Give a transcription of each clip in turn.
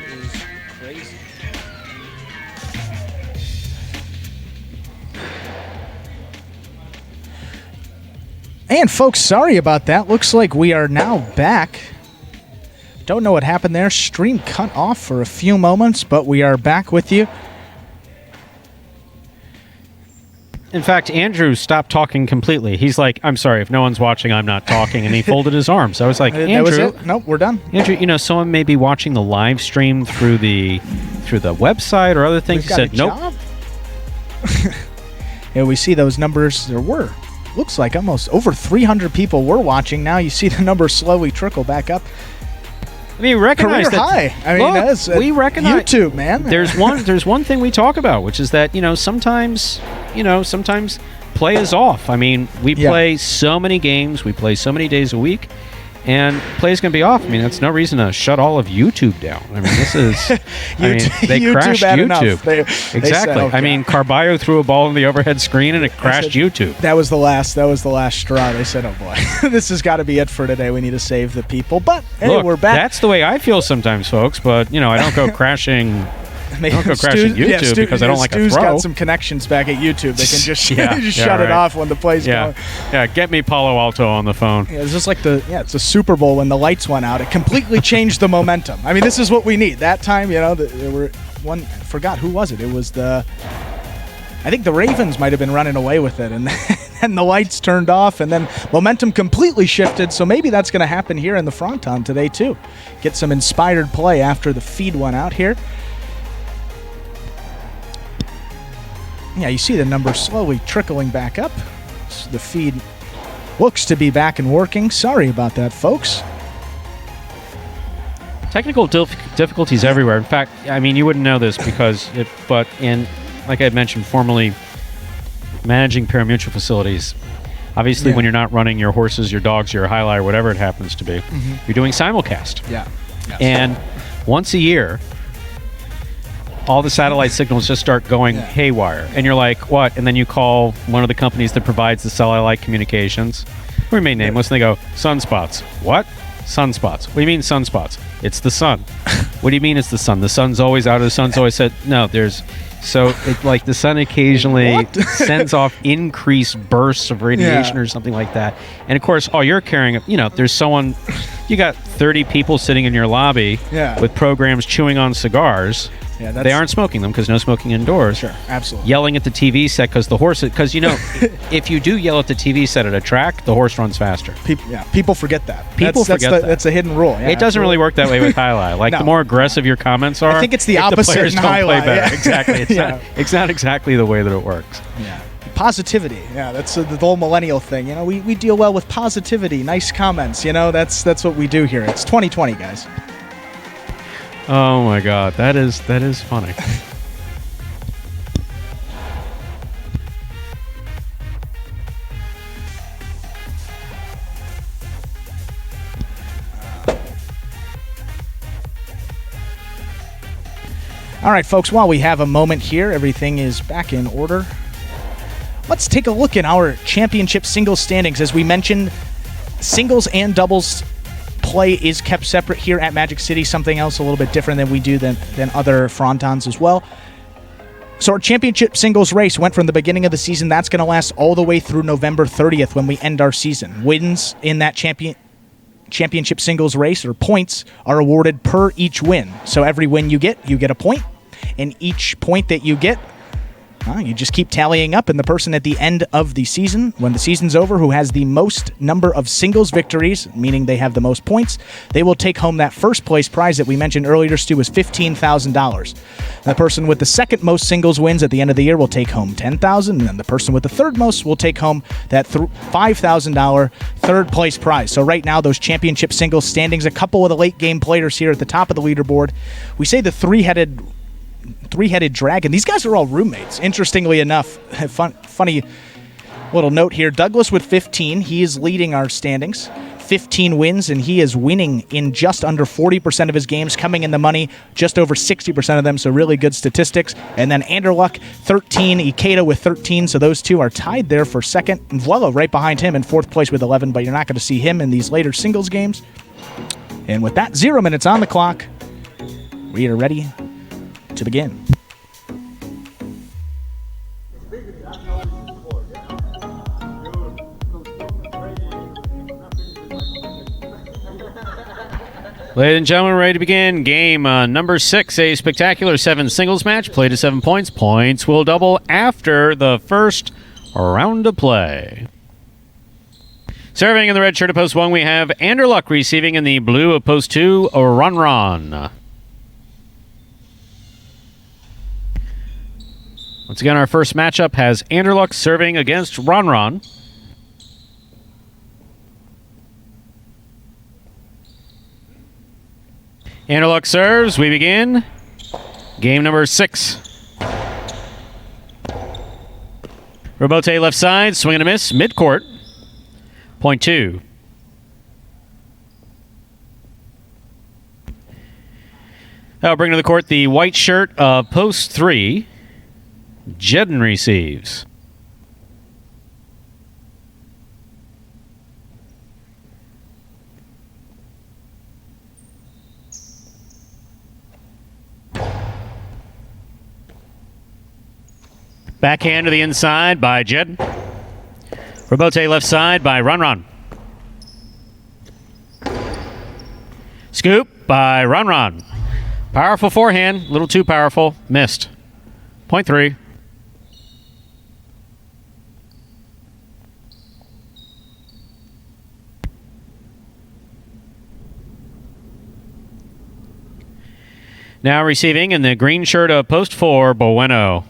is crazy. And folks, sorry about that. Looks like we are now back. Don't know what happened there. Stream cut off for a few moments, but we are back with you. In fact, Andrew stopped talking completely. He's like, I'm sorry, if no one's watching, I'm not talking. And he folded his arms. I was like, Andrew. That was it? Nope, we're done. Andrew, someone may be watching the live stream through the website or other things. He said, nope. Yeah, we see those numbers. There were. Looks like almost over 300 people were watching. Now you see the numbers slowly trickle back up. I mean, recognize Career that. high. I mean, that's we recognize YouTube, man. There's one thing we talk about, which is that sometimes play is off. I mean, we play so many games, we play so many days a week, and play is going to be off. I mean, that's no reason to shut all of YouTube down. I mean, this is. They crashed YouTube. Exactly. Said, okay. I mean, Carballo threw a ball in the overhead screen and it crashed YouTube. That was the last straw. They said, "Oh boy, this has got to be it for today. We need to save the people." But hey, look, we're back. That's the way I feel sometimes, folks. But I don't go crashing. I don't go crashing YouTube because I don't like a throw. Stu's got some connections back at YouTube. They can just shut it off when the play's going. Yeah, get me Palo Alto on the phone. Yeah, it's just like it's a Super Bowl when the lights went out. It completely changed the momentum. I mean, this is what we need. That time, there were one. I forgot who was it. It was I think the Ravens might have been running away with it, and then the lights turned off, and then momentum completely shifted. So maybe that's going to happen here in the Fronton today too. Get some inspired play after the feed went out here. Yeah, you see the numbers slowly trickling back up. So the feed looks to be back and working. Sorry about that, folks. Technical difficulties everywhere. In fact, I mean, you wouldn't know this like I had mentioned, formerly managing parimutuel facilities, obviously when you're not running your horses, your dogs, your highlight, or whatever it happens to be, you're doing simulcast. Yeah. Yes. And once a year, all the satellite signals just start going haywire. And you're like, what? And then you call one of the companies that provides the satellite communications. We remain nameless. And they go, sunspots. What? Sunspots. What do you mean sunspots? It's the sun. What do you mean it's the sun? The sun's always out. The sun's always set. No, there's... So, the sun occasionally sends off increased bursts of radiation or something like that. And, of course, all you're carrying, there's someone... You got 30 people sitting in your lobby with programs chewing on cigars. Yeah, they aren't smoking them because no smoking indoors. Sure, absolutely. Yelling at the TV set because the horse... Because, if you do yell at the TV set at a track, the horse runs faster. People forget that. That's a hidden rule. Yeah, it doesn't really work that way with Jai-Alai. The more aggressive your comments are... I think it's the opposite the players in don't play Jai-Alai. better. Exactly. It's not exactly the way that it works. Yeah. Positivity. Yeah, that's the whole millennial thing. We deal well with positivity, nice comments. That's what we do here. It's 2020, guys. Oh my God, that is funny. All right, folks, while we have a moment here, everything is back in order. Let's take a look at our championship singles standings. As we mentioned, singles and doubles play is kept separate here at Magic City, something else a little bit different than we do than other Frontons as well. So our championship singles race went from the beginning of the season. That's going to last all the way through November 30th when we end our season. Wins in that championship singles race, or points, are awarded per each win. So every win you get a point. And each point that you get, you just keep tallying up, and the person at the end of the season, when the season's over, who has the most number of singles victories, meaning they have the most points, they will take home that first place prize that we mentioned earlier, Stu, was $15,000. The person with the second most singles wins at the end of the year will take home $10,000, and then the person with the third most will take home that $5,000 third place prize. So right now, those championship singles standings, a couple of the late game players here at the top of the leaderboard. We say the three-headed dragon. These guys are all roommates. Interestingly enough, funny little note here. Douglas with 15. He is leading our standings. 15 wins, and he is winning in just under 40% of his games, coming in the money just over 60% of them, so really good statistics. And then Anderluck, 13. Ikeda with 13, so those two are tied there for second. And Vuelo right behind him in fourth place with 11, but you're not going to see him in these later singles games. And with that, 0 minutes on the clock. We are ready to begin. Ladies and gentlemen, ready to begin. Game number 6, a spectacular 7 singles match. Play to 7 points. Points will double after the first round of play. Serving in the red shirt of post 1, we have Anderluck. Receiving in the blue of post 2, Ron. Once again, our first matchup has Anderluck serving against Ron. Anderluck serves. We begin game number 6. Robote left side, swing and a miss, mid-court. Point 2. That'll bring to the court the white shirt of post 3. Jedden receives. Backhand to the inside by Jedden. Robote left side by Ron. Scoop by Ron. Powerful forehand, a little too powerful, missed. Point 3. Now receiving in the green shirt of post 4, Bueno.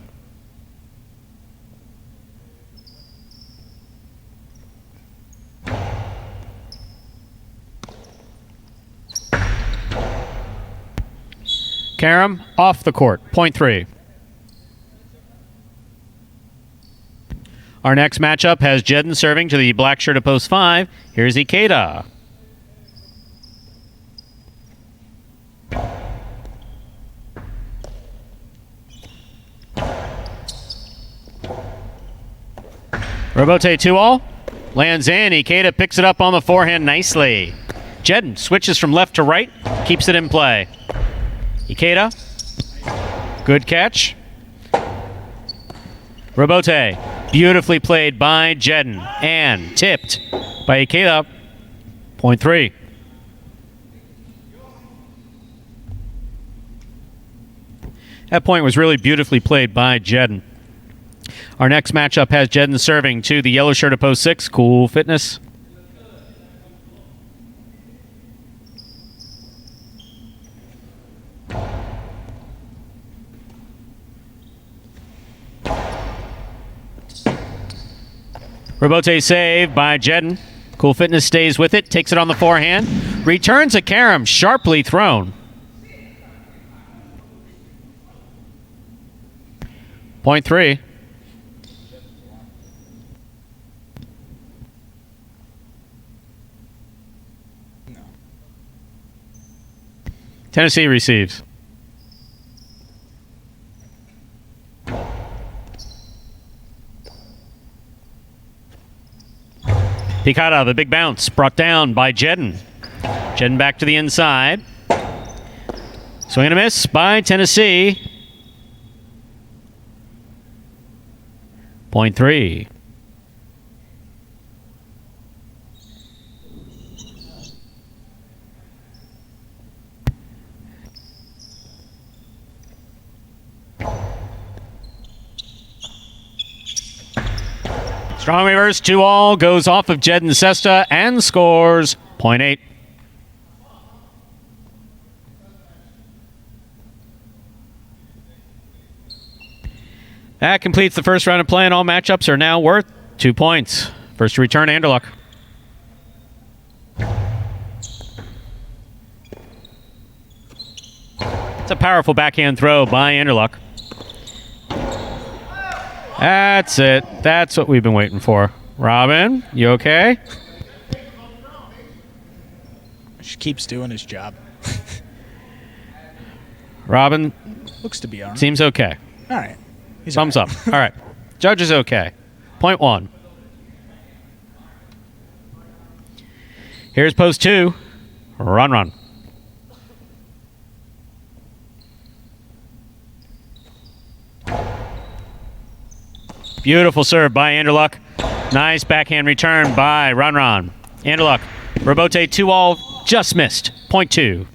Karam off the court. Point 3. Our next matchup has Jedden serving to the black shirt of post 5. Here's Ikeda. Robote 2-all. Lands in. Ikeda picks it up on the forehand nicely. Jedden switches from left to right. Keeps it in play. Ikeda. Good catch. Robote. Beautifully played by Jedden. And tipped by Ikeda. Point 3. That point was really beautifully played by Jedden. Our next matchup has Jedden serving to the yellow shirt of post 6, Cool Fitness. Robote save by Jedden. Cool Fitness stays with it, takes it on the forehand. Returns a Karam, sharply thrown. Point 3. Tennessee receives. Hikata, the big bounce, brought down by Jedden. Jedden back to the inside. Swing and a miss by Tennessee. Point 3. Strong reverse, 2-all, goes off of Jedden Cesta and scores point 8. That completes the first round of play, and all matchups are now worth 2 points. First to return, Anderluck. It's a powerful backhand throw by Anderluck. That's it. That's what we've been waiting for. Robin, you okay? She keeps doing his job. Robin Looks to be all right. seems okay. All right. He's Thumbs all up. All right. Judge is okay. Point 1. Here's post 2. Run. Beautiful serve by Anderluck. Nice backhand return by Ron. Anderluck. Robote 2-all, just missed. Point 2.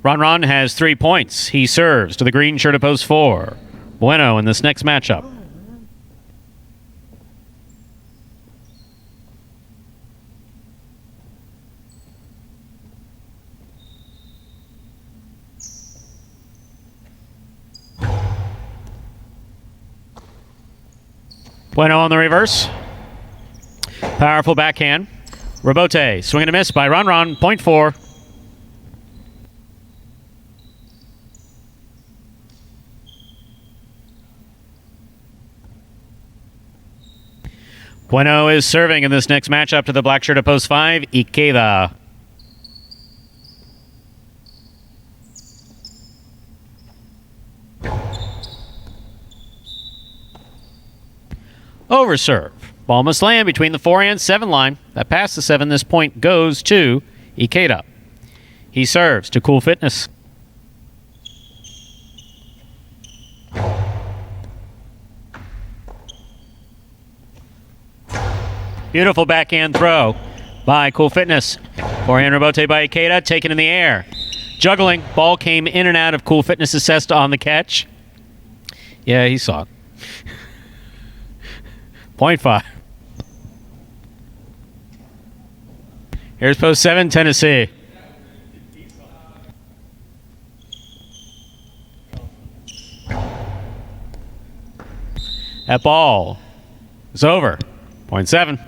Ron has 3 points. He serves to the green shirt of post 4. Bueno in this next matchup. Bueno on the reverse. Powerful backhand. Robote, swing and a miss by Ron. Point 4. Bueno is serving in this next matchup to the black shirt of post 5, Ikeda. Overserve. Ball must land between the 4 and 7 line. That past the 7, this point goes to Ikeda. He serves to Cool Fitness. Beautiful backhand throw by Cool Fitness. Forehand rebote by Ikeda, taken in the air. Juggling. Ball came in and out of Cool Fitness's cesta on the catch. Yeah, he saw it. Point 5. Here's post 7, Tennessee. That ball is over. Point 7.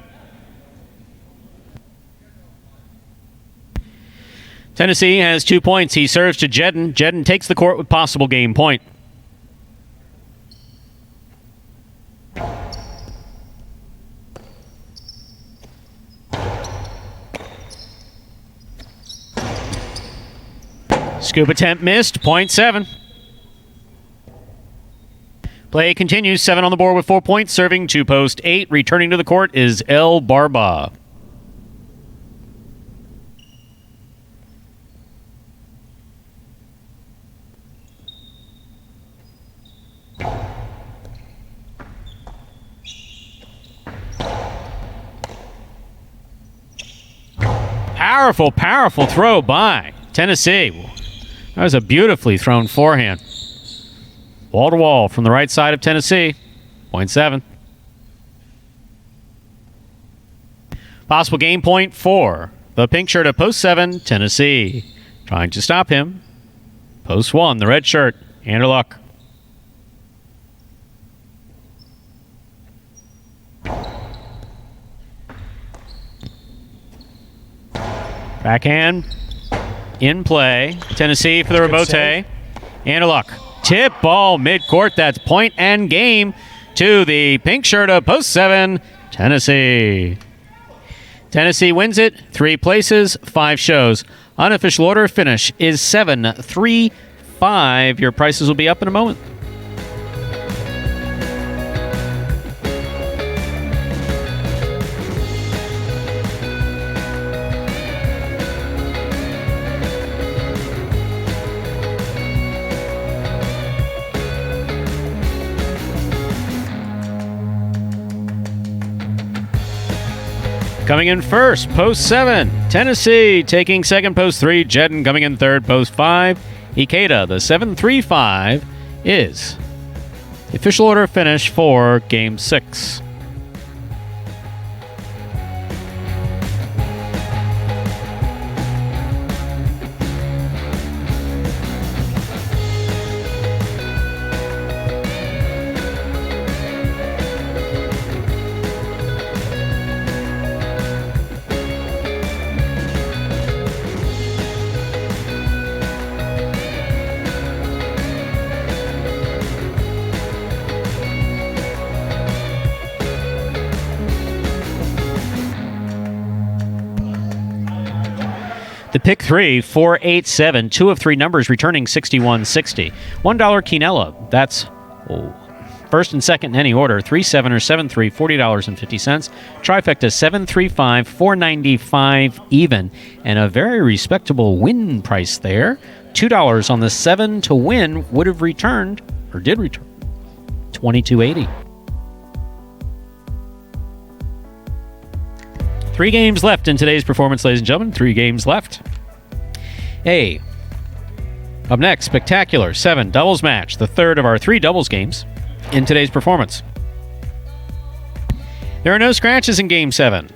Tennessee has 2 points. He serves to Jedden. Jedden takes the court with possible game point. Scoop attempt missed. Point 7. Play continues. 7 on the board with 4 points. Serving to post 8. Returning to the court is El Barba. Powerful throw by Tennessee. That was a beautifully thrown forehand. Wall to wall from the right side of Tennessee. Point 7. Possible game point for the pink shirt of post 7, Tennessee. Trying to stop him. Post 1, the red shirt, Anderluck. Backhand in play. Tennessee for the rebote. Anderluck. Tip ball mid-court. That's point and game to the pink shirt of post 7, Tennessee. Tennessee wins it. 3 places, 5 shows. Unofficial order of finish is 7-3-5. Your prices will be up in a moment. Coming in first, post 7, Tennessee. Taking second, post 3, Jedden. Coming in third, post 5, Ikeda. The 7-3-5 is the official order of finish for Game 6. The pick 3, 4-8-7, 2 of 3 numbers returning 61-60. $1 quinella. That's first and second in any order. 3-7 or 7-3, $40.50. Trifecta 7-3-5, $4.95 even. And a very respectable win price there. $2 on the 7 to win would have returned, or did return, $22.80. 3 games left in today's performance, ladies and gentlemen. 3 games left. Hey, up next, Spectacular 7 doubles match, the third of our 3 doubles games in today's performance. There are no scratches in Game 7.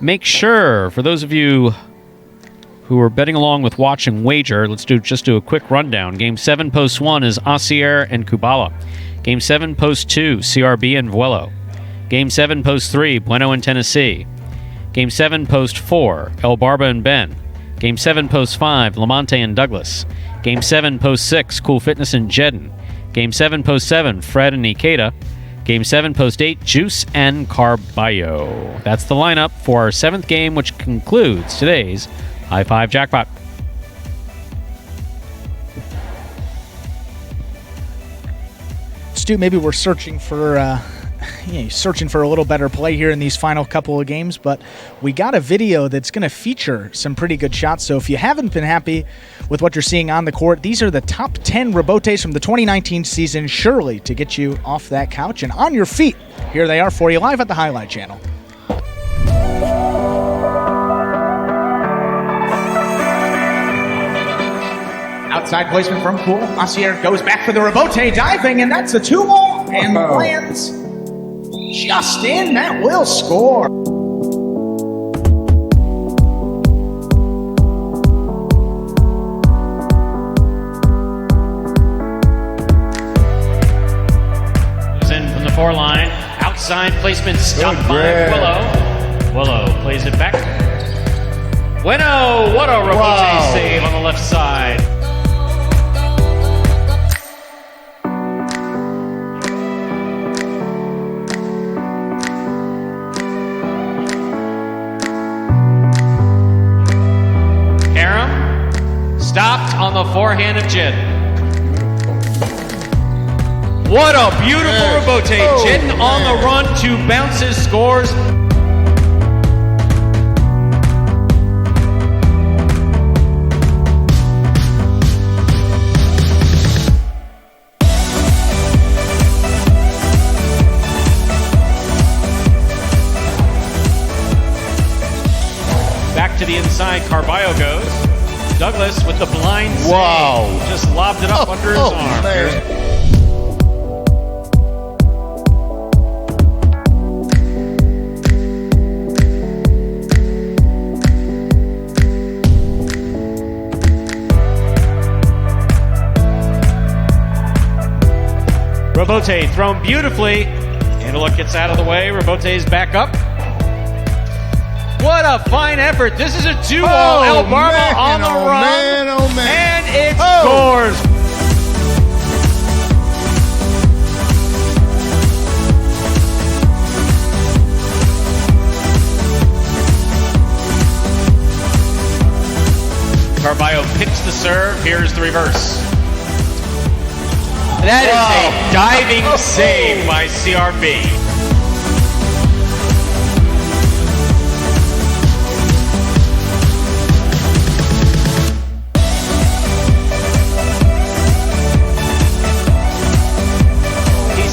Make sure, for those of you who are betting along with Watch and Wager, let's just do a quick rundown. Game 7, Post 1 is Asier and Kubala. Game 7, Post 2, CRB and Vuelo. Game 7, Post 3, Bueno and Tennessee. Game 7, Post 4, El Barba and Ben. Game 7, Post 5, Lamonte and Douglas. Game 7, Post 6, Cool Fitness and Jedden. Game 7, Post 7, Fred and Ikeda. Game 7, Post 8, Juice and Carballo. That's the lineup for our 7th game, which concludes today's High 5 Jackpot. Stu, maybe we're searching for a little better play here in these final couple of games, but we got a video that's going to feature some pretty good shots. So if you haven't been happy with what you're seeing on the court, these are the top 10 rebotes from the 2019 season, surely to get you off that couch and on your feet. Here they are for you live at the Jai-Alai Channel. Outside placement from Poole. Asier goes back for the rebote, diving, and that's a 2-ball, and lands just in. That will score. Goes in from the 4 line. Outside placement stopped by Willow. Willow plays it back. Bueno, what a rebote save on the left side. Stopped on the forehand of Jedden. What a beautiful rebote. Jedden on the run, 2 bounces, scores. Back to the inside, Carballo goes. Douglas with the blind save. Wow. Just lobbed it up under his arm. Rebote thrown beautifully. Antelope gets out of the way. Rebote's back up. What a fine effort. This is a 2-ball. El Barba on the run. And it scores. Carballo picks the serve. Here's the reverse. That is a diving save by CRB.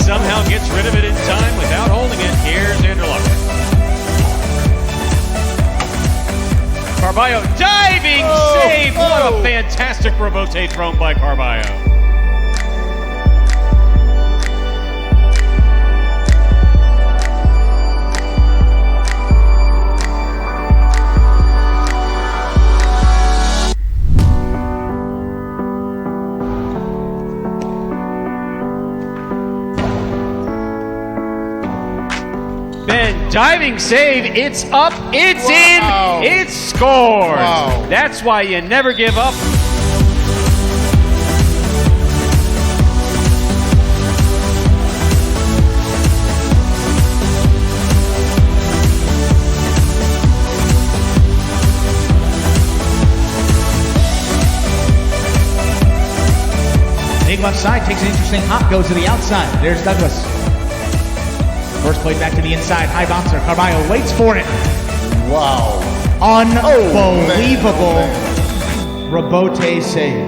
Somehow gets rid of it in time without holding it. Here's Anderluck. Carballo diving save. What a fantastic rebote thrown by Carballo. Diving save, it's up, it's in, it scores. That's why you never give up. Big left side, takes an interesting hop, goes to the outside. There's Douglas. First play back to the inside, high bouncer. Carballo waits for it. Wow. Unbelievable Rabote save.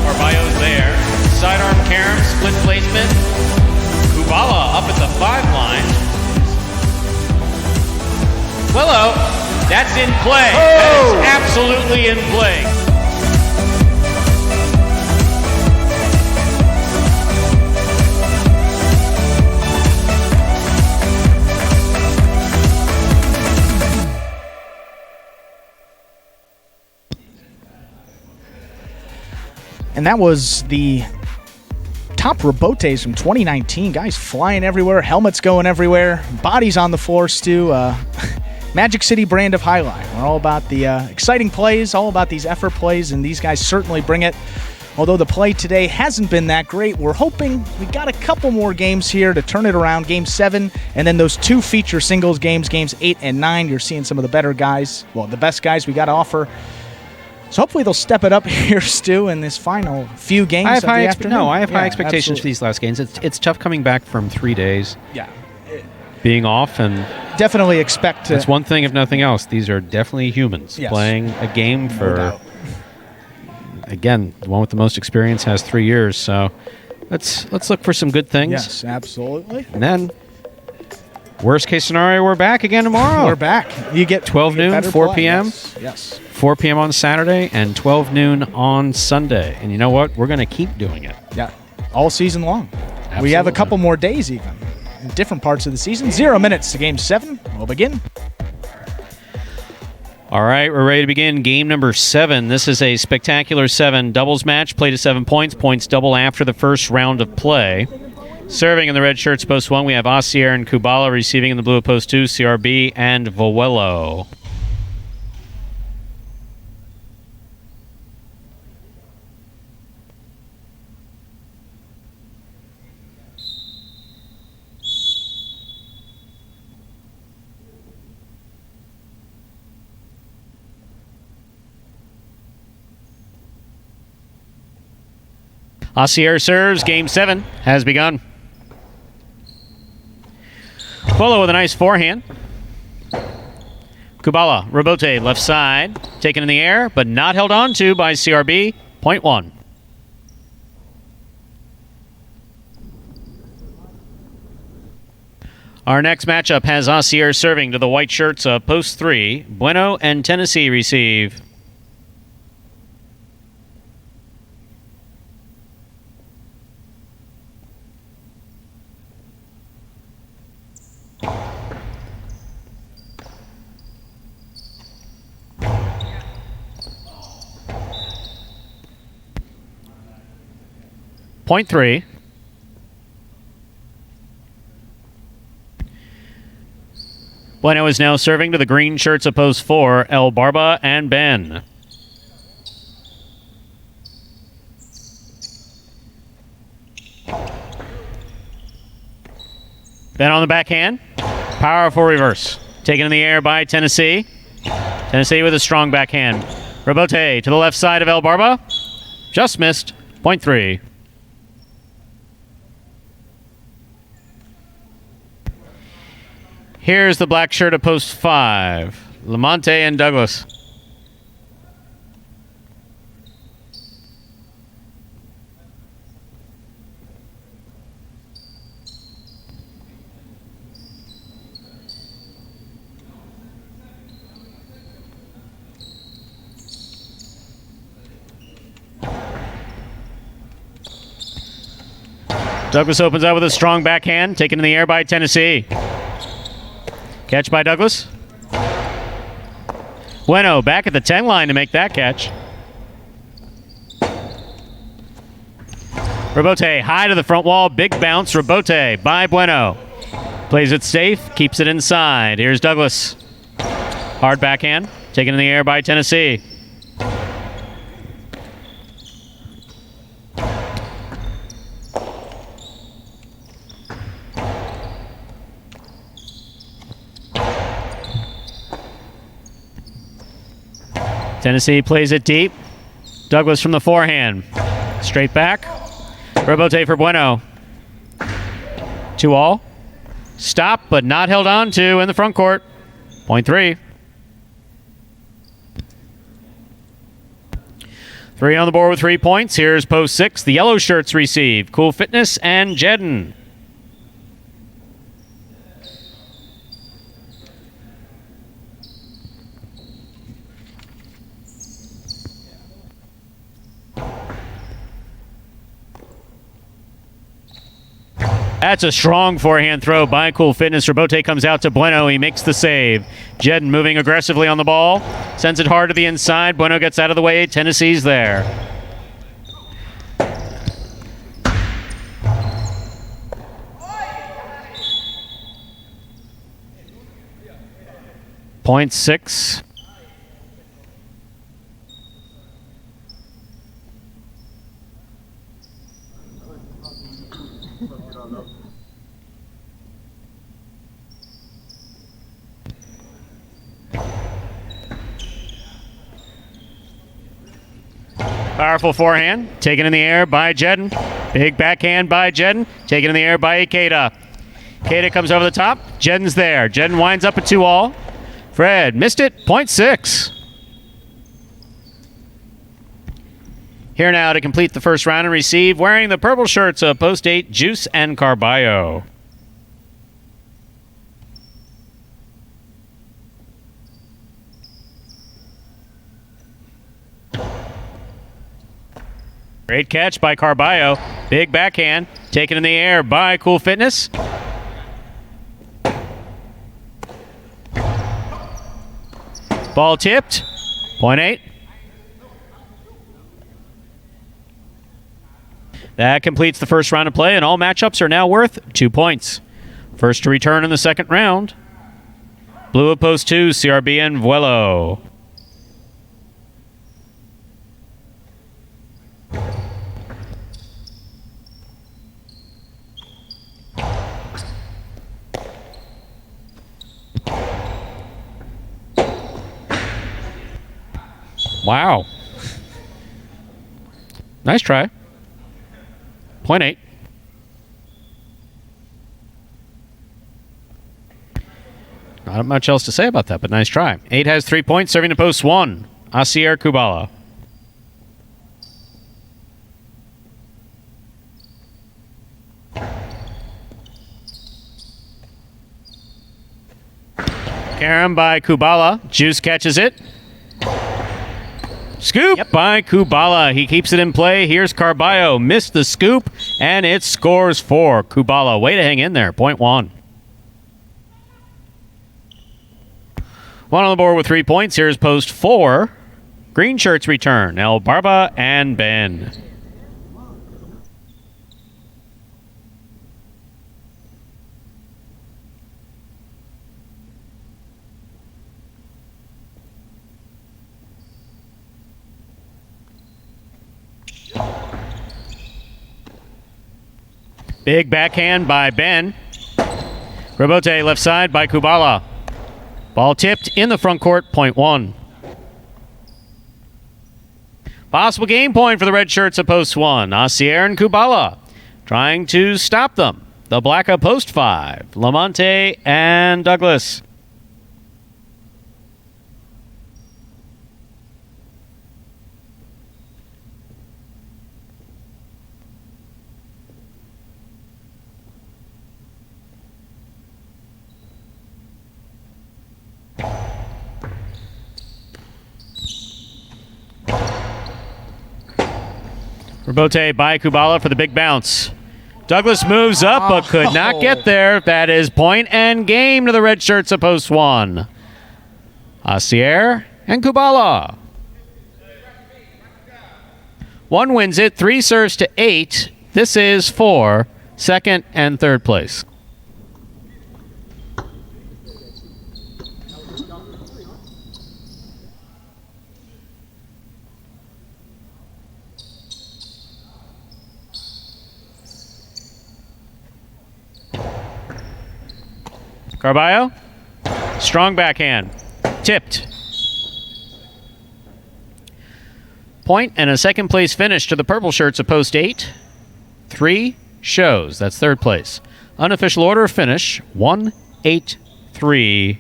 Arbayo's there. Sidearm carom, split placement. Kubala up at the 5 line. Willow, that's in play. That is absolutely in play. And that was the top Rabotes from 2019. Guys flying everywhere, helmets going everywhere, bodies on the floor, Stu. Magic City brand of highlight. We're all about the exciting plays, all about these effort plays, and these guys certainly bring it. Although the play today hasn't been that great, we're hoping we got a couple more games here to turn it around. Game 7, and then those 2 feature singles games, games 8 and 9. You're seeing some of the better guys, well, the best guys we got to offer. So hopefully they'll step it up here, Stu, in this final few games I have of the afternoon. high expectations absolutely. for these last games. It's tough coming back from 3 days. Yeah. Being off, and Definitely expect to. that's one thing, if nothing else. These are definitely humans Yes. playing a game No for, doubt. again, the one with the most experience has 3 years. So let's look for some good things. Yes, absolutely. And then, worst case scenario, we're back again tomorrow. We're back. You get 12 you get noon, better 4 play. p.m. Yes. 4 p.m. on Saturday, and 12 noon on Sunday. And you know what? We're going to keep doing it. Yeah. All season long. We have a Absolutely. couple more days even in different parts of the season. 0 minutes to game 7. We'll begin. All right, we're ready to begin game number 7. This is a spectacular 7 doubles match. Play to 7 points. Points double after the first round of play. Serving in the red shirts, post 1, we have Asier and Kubala. Receiving in the blue of post 2, CRB and Voello. Asier serves. Game 7 has begun. Voello with a nice forehand. Kubala, Rabote, left side. Taken in the air, but not held on to by CRB. Point 1. Our next matchup has Asier serving to the white shirts of post 3. Bueno and Tennessee receive. Point 3. Bueno is now serving to the green shirts of post 4, El Barba and Ben. Ben on the backhand. Powerful reverse. Taken in the air by Tennessee. Tennessee with a strong backhand. Rabote to the left side of El Barba. Just missed. Point 3. Here's the black shirt of post 5. Lamonte and Douglas. Douglas opens up with a strong backhand, taken in the air by Tennessee. Catch by Douglas. Bueno back at the 10 line to make that catch. Rabote high to the front wall. Big bounce. Rabote by Bueno. Plays it safe. Keeps it inside. Here's Douglas. Hard backhand. Taken in the air by Tennessee. Tennessee plays it deep. Douglas from the forehand. Straight back. Rabote for Bueno. 2-all. Stop, but not held on to in the front court. Point 3. 3 on the board with 3 points. Here's post 6. The yellow shirts receive Cool Fitness and Jedden. That's a strong forehand throw by Cool Fitness. Rabote comes out to Bueno. He makes the save. Jedden moving aggressively on the ball. Sends it hard to the inside. Bueno gets out of the way. Tennessee's there. Point 6. Powerful forehand, taken in the air by Jedden. Big backhand by Jedden, taken in the air by Ikeda. Ikeda comes over the top, Jedden's there. Jedden winds up a 2-all. Fred missed it, point 6. Here now to complete the first round and receive, wearing the purple shirts of post 8, Juice and Carballo. Great catch by Carballo. Big backhand. Taken in the air by Cool Fitness. Ball tipped. Point 8. That completes the first round of play, and all matchups are now worth 2 points. First to return in the second round. Blue of post 2, CRB and Vuelo. Wow. Nice try. Point 8. Not much else to say about that, but nice try. 8 has 3 points, serving to post 1. Asier Kubala. Carom by Kubala. Juice catches it. Scoop by Kubala. He keeps it in play. Here's Carballo. Missed the scoop, and it scores for Kubala. Way to hang in there. Point 1. 1 on the board with 3 points. Here's post 4. Green shirts return. El Barba and Ben. Big backhand by Ben. Rabote left side by Kubala. Ball tipped in the front court, point 1. Possible game point for the red shirts at post 1. Asier and Kubala trying to stop them. The black at post 5. Lamonte and Douglas. Rabote by Kubala for the big bounce. Douglas moves up but could not get there. That is point and game to the red shirts at post 1. Asier and Kubala. 1 wins it. 3 serves to 8. This is for second and third place. Carballo, strong backhand, tipped. Point and a second place finish to the purple shirts of post 8. 3 shows, that's third place. Unofficial order of finish 1-8-3.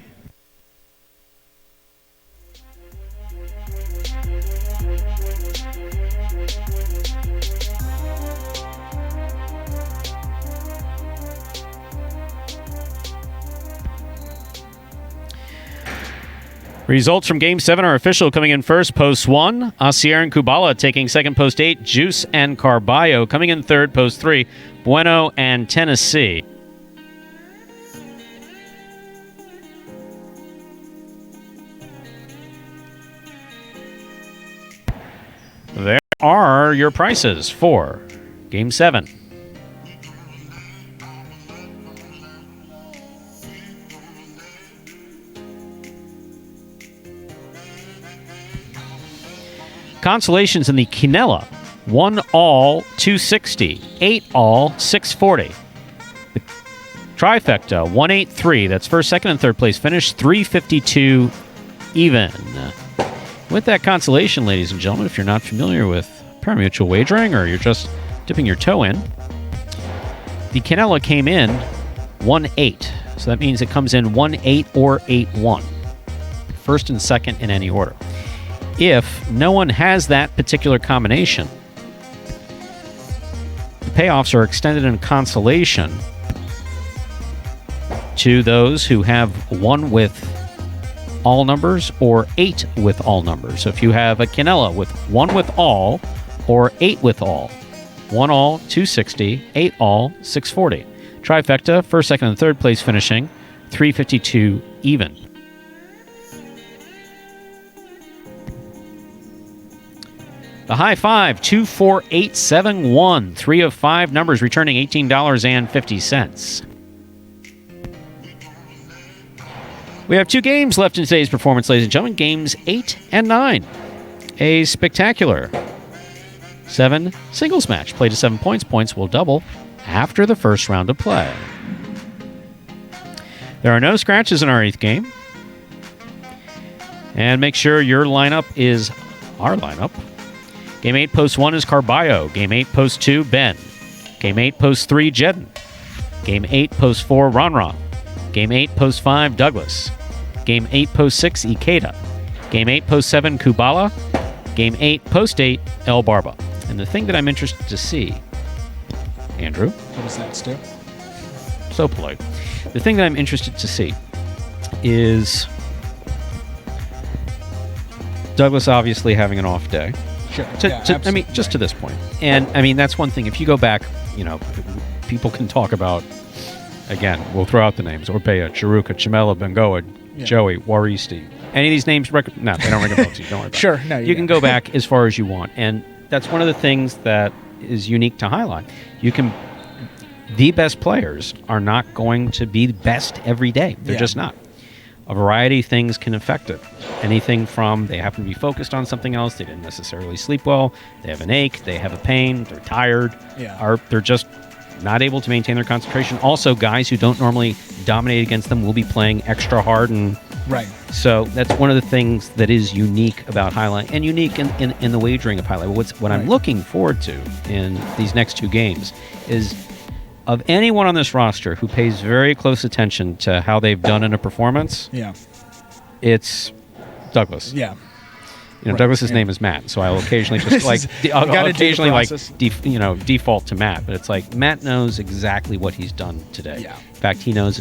Results from Game 7 are official. Coming in first, Post 1, Asier and Kubala. Taking second, Post 8, Juice and Carballo. Coming in third, Post 3, Bueno and Tennessee. There are your prices for Game 7. Consolations in the Quinella, 1 all 260, 8 all 640. The trifecta, 183. That's first, second, and third place finish, 352 even. With that consolation, ladies and gentlemen, if you're not familiar with pari-mutuel wagering or you're just dipping your toe in, the Quinella came in 1-8. So that means it comes in 1-8 or 8-1. First and second in any order. If no one has that particular combination, the payoffs are extended in consolation to those who have 1 with all numbers or 8 with all numbers. So if you have a Quinella with 1 with all or 8 with all, 1 all 260, 8 all 640. Trifecta, first, second, and third place finishing 352 even. The high five, 24871. 3 of 5 numbers returning $18.50. We have 2 games left in today's performance, ladies and gentlemen. Games 8 and 9. A spectacular 7 singles match. Play to 7 points. Points will double after the first round of play. There are no scratches in our 8th game. And make sure your lineup is our lineup. Game 8, Post 1 is Carballo. Game 8, Post 2, Ben. Game 8, Post 3, Jedden. Game 8, Post 4, Ron. Game 8, Post 5, Douglas. Game 8, Post 6, Ikeda. Game 8, Post 7, Kubala. Game 8, Post 8, El Barba. And the thing that I'm interested to see, Andrew. What does that, Stu? So polite. The thing that I'm interested to see is Douglas obviously having an off day. Sure. I mean, just to this point. And, I mean, that's one thing. If you go back, you know, people can talk about, again, we'll throw out the names. Orpea, Chiruka, Chimela, Bengoa, Joey, Waristi. Any of these names, no, they don't ring a bell to you. Don't worry about it. Sure. No, you can go back as far as you want. And that's one of the things that is unique to Highline. The best players are not going to be the best every day. They're just not. A variety of things can affect it. Anything from they happen to be focused on something else, they didn't necessarily sleep well, they have an ache, they have a pain, they're tired, they're just not able to maintain their concentration. Also, guys who don't normally dominate against them will be playing extra hard. And so that's one of the things that is unique about Highline and unique in the wagering of Highline. What I'm looking forward to in these next 2 games is of anyone on this roster who pays very close attention to how they've done in a performance, it's Douglas. Yeah. You know, Douglas's name is Matt, so I'll occasionally just I'll occasionally default to Matt, but it's like Matt knows exactly what he's done today. Yeah. In fact, he knows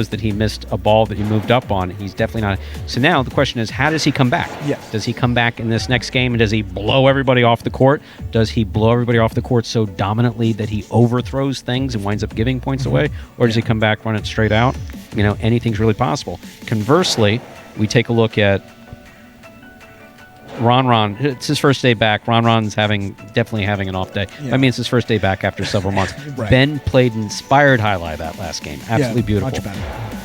that he missed a ball that he moved up on. He's definitely not. So now the question is, how does he come back? Yeah. Does he come back in this next game and does he blow everybody off the court? Does he blow everybody off the court so dominantly that he overthrows things and winds up giving points away? Or does he come back, run it straight out? You know, anything's really possible. Conversely, we take a look at Ron. It's his first day back. Ron's definitely having an off day. I mean, it's his first day back after several months. Ben played inspired highlight that last game. Absolutely beautiful. Much better.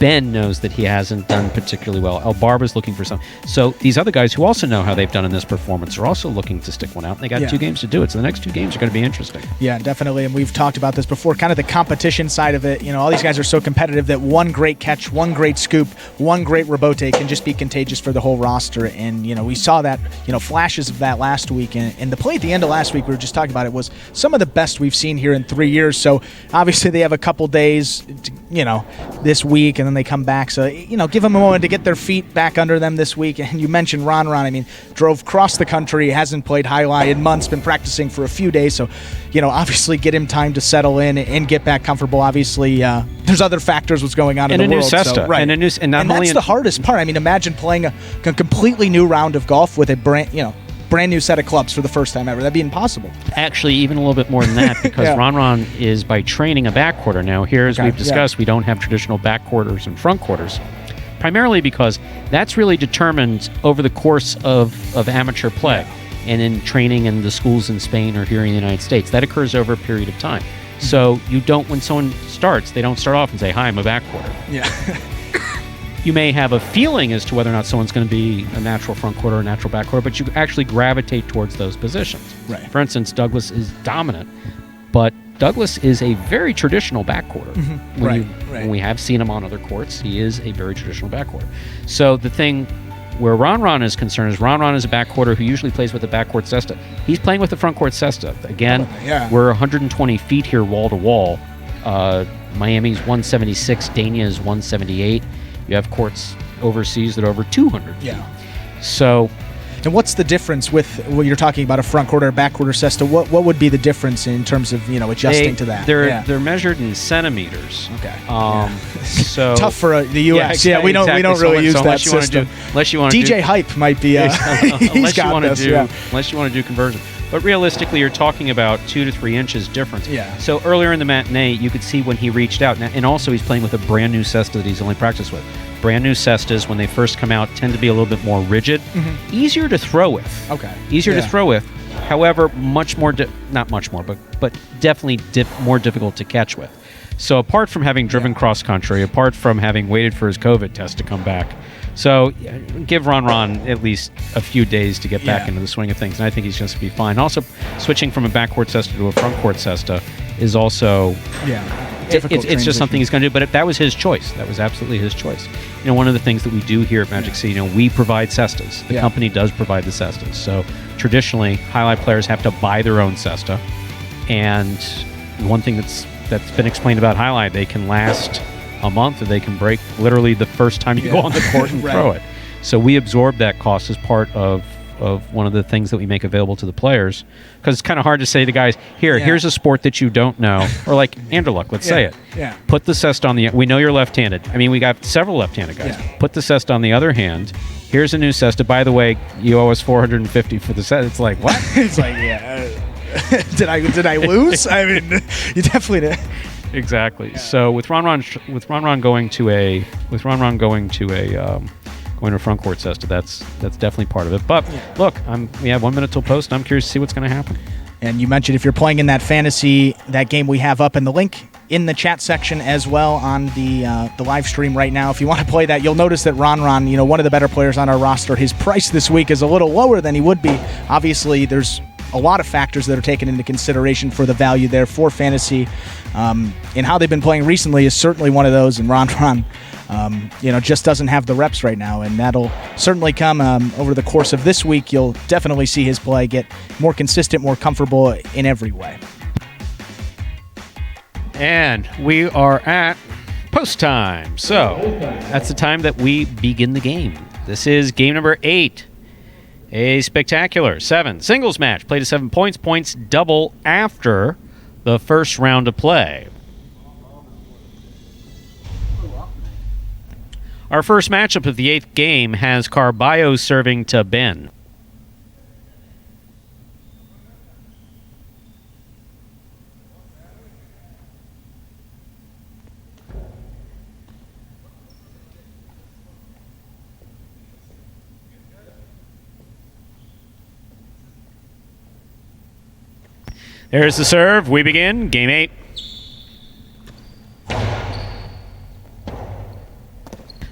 Ben knows that he hasn't done particularly well. El Barba's looking for some. So these other guys who also know how they've done in this performance are also looking to stick one out. And they got 2 games to do it. So the next 2 games are going to be interesting. Yeah, definitely. And we've talked about this before, kind of the competition side of it. You know, all these guys are so competitive that one great catch, one great scoop, one great rebote can just be contagious for the whole roster. And, you know, we saw that, you know, flashes of that last week. And the play at the end of last week, we were just talking about it, was some of the best we've seen here in 3 years. So obviously they have a couple days, you know, this week, and then they come back. So, you know, give them a moment to get their feet back under them this week. And you mentioned Ron. I mean, drove across the country, hasn't played Jai-Alai in months, been practicing for a few days. So, you know, obviously get him time to settle in and get back comfortable. Obviously, there's other factors what's going on in the world. And a new cesta. So, right. And that's the hardest part. I mean, imagine playing a completely new round of golf with a brand new set of clubs for the first time ever. That'd be impossible. Actually, even a little bit more than that, because Ron is by training a backquarter. Now, here, as we've discussed, we don't have traditional backquarters and front quarters, primarily because that's really determined over the course of amateur play and in training in the schools in Spain or here in the United States. That occurs over a period of time. So you don't, when someone starts, they don't start off and say, "Hi, I'm a backquarter." Yeah. You may have a feeling as to whether or not someone's going to be a natural front quarter or a natural back quarter, but you actually gravitate towards those positions. Right. For instance, Douglas is dominant, but Douglas is a very traditional back quarter. When we have seen him on other courts, he is a very traditional back quarter. So the thing where Ron is concerned is Ron is a back quarter who usually plays with a backcourt cesta. He's playing with the front court cesta. Again, we're 120 feet here wall to wall. Miami's 176, Dania is 178. You have courts overseas that are over 200 feet. Yeah. So, and what's the difference with what you're talking about, a front quarter or back quarter cesta? What would be the difference in terms of, you know, adjusting to that? They're measured in centimeters. Okay. So tough for the U.S. We don't really use that system. Unless you want to DJ Hype might be. Unless you want to do conversion. But realistically, you're talking about 2 to 3 inches difference. Yeah. So earlier in the matinee, you could see when he reached out, and also he's playing with a brand new cesta that he's only practiced with. Brand new cestas, when they first come out, tend to be a little bit more rigid, easier to throw with. Okay. Easier to throw with. However, much more, not much more, but definitely more difficult to catch with. So apart from having driven cross country, apart from having waited for his COVID test to come back, so give Ron at least a few days to get back into the swing of things, and I think he's going to be fine. Also, switching from a backcourt cesta to a frontcourt cesta is also it's just something he's going to do. But that was his choice. That was absolutely his choice. You know, one of the things that we do here at Magic City, you know, we provide cestas. The company does provide the cestas. So traditionally, Jai-Alai players have to buy their own cesta, and one thing that's been explained about Jai-Alai, they can last a month, or they can break literally the first time you go on the court and throw it. So we absorb that cost as part of one of the things that we make available to the players, because it's kind of hard to say to guys, here's a sport that you don't know, or like Anderluck, let's say it. Yeah. Put the cesta on we know you're left-handed. I mean, we got several left-handed guys. Yeah. Put the cesta on the other hand. Here's a new cesta. By the way, you owe us $450 for the set. It's like, what? It's like, did I lose? I mean, you definitely did. Exactly. Yeah. So with Ron going to a front court cesta, that's definitely part of it. But look, we have 1 minute till post. I'm curious to see what's going to happen. And you mentioned if you're playing in that fantasy, that game we have up in the link in the chat section as well on the live stream right now. If you want to play that, you'll notice that Ron, you know, one of the better players on our roster, his price this week is a little lower than he would be. Obviously, there's a lot of factors that are taken into consideration for the value there for fantasy. And how they've been playing recently is certainly one of those. And Ron, you know, just doesn't have the reps right now, and that'll certainly come over the course of this week. You'll definitely see his play get more consistent, more comfortable in every way. And we are at post time. So that's the time that we begin the game. This is game number 8. A spectacular 7 singles match. Play to 7 points. Points double after the first round of play. Our first matchup of the 8th game has Carballo serving to Ben. There's the serve. We begin game 8.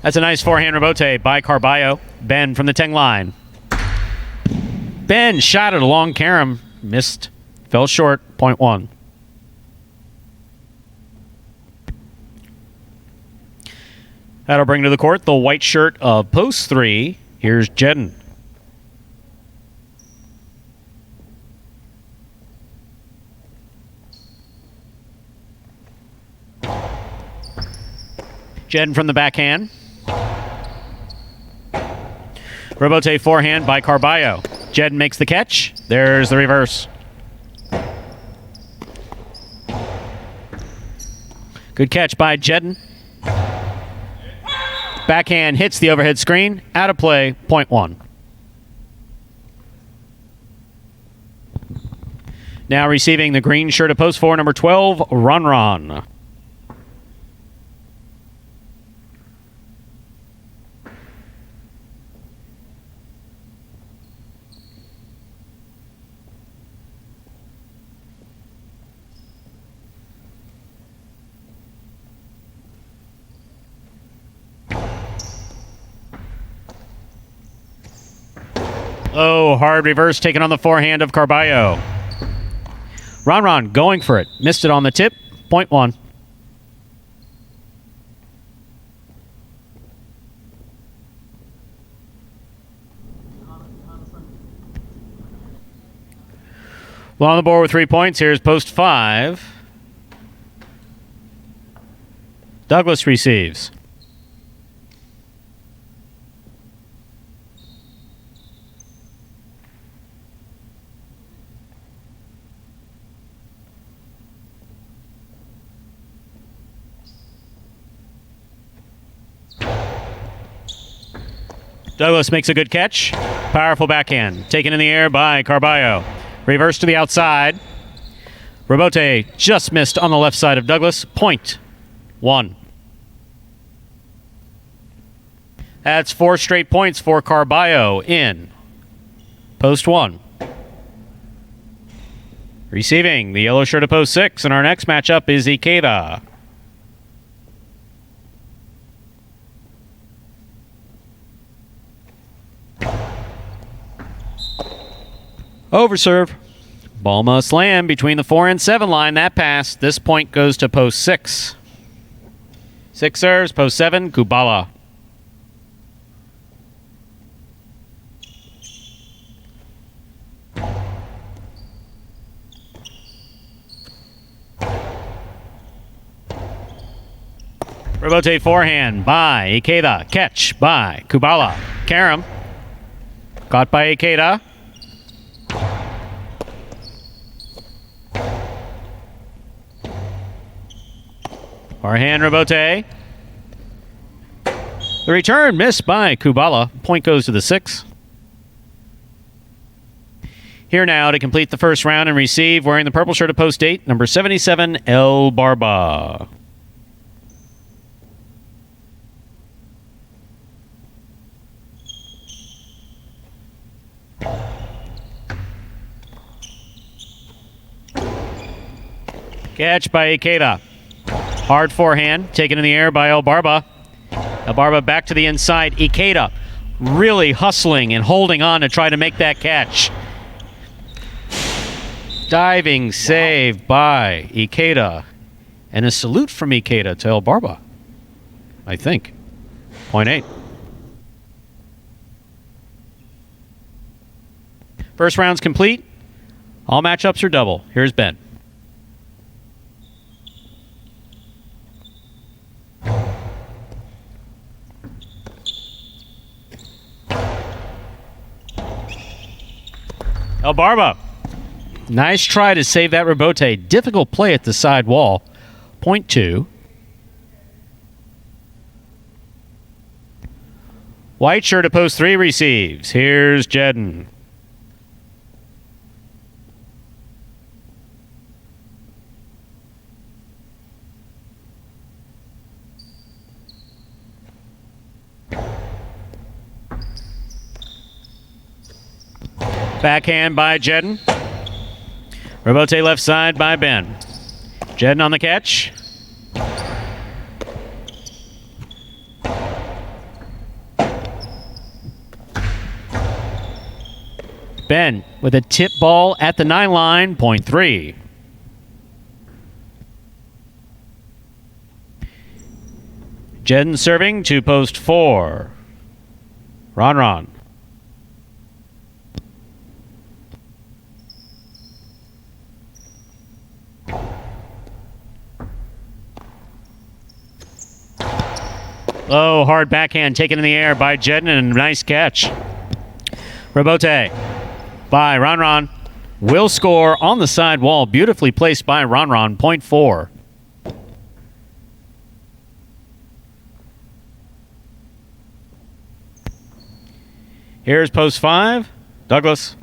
That's a nice forehand rebote by Carballo. Ben from the Teng line. Ben shot it along Karam. Missed. Fell short. Point one. That'll bring to the court the white shirt of post 3. Here's Jedden. Jedden from the backhand. Rebote forehand by Carballo. Jedden makes the catch. There's the reverse. Good catch by Jedden. Backhand hits the overhead screen. Out of play, point one. Now receiving the green shirt of post 4, number 12, Ron. Oh, hard reverse taken on the forehand of Carballo. Ron going for it. Missed it on the tip. Point one. Well, on the board with 3 points, here's post 5. Douglas receives. Douglas makes a good catch. Powerful backhand. Taken in the air by Carballo. Reverse to the outside. Rebote just missed on the left side of Douglas. Point one. That's 4 straight points for Carballo in post 1. Receiving the yellow shirt of post 6, and our next matchup is Ikeda. Overserve. Balma slam between the 4 and 7 line. That pass. This point goes to post 6. 6 serves. Post 7. Kubala. Rebote forehand by Ikeda. Catch by Kubala. Karam. Caught by Ikeda. Forehand rebote. The return missed by Kubala. Point goes to the 6. Here now to complete the first round and receive, wearing the purple shirt of post 8, number 77, El Barba. Catch by Ikeda. Hard forehand, taken in the air by El Barba. El Barba back to the inside. Ikeda really hustling and holding on to try to make that catch. Diving save by Ikeda. And a salute from Ikeda to El Barba, I think. Point 8. First round's complete. All matchups are double. Here's Ben. El Barba. Nice try to save that rebote. Difficult play at the side wall. Point 2. White shirt of post 3 receives. Here's Jedden. Backhand by Jedden. Rebote left side by Ben. Jedden on the catch. Ben with a tip ball at the 9 line, point 3. Jen serving to post 4. Ron. Low, hard backhand taken in the air by Jedden, and a nice catch. Robote by Ron. Will score on the side wall. Beautifully placed by Ron, point 4. Here's post 5. Douglas.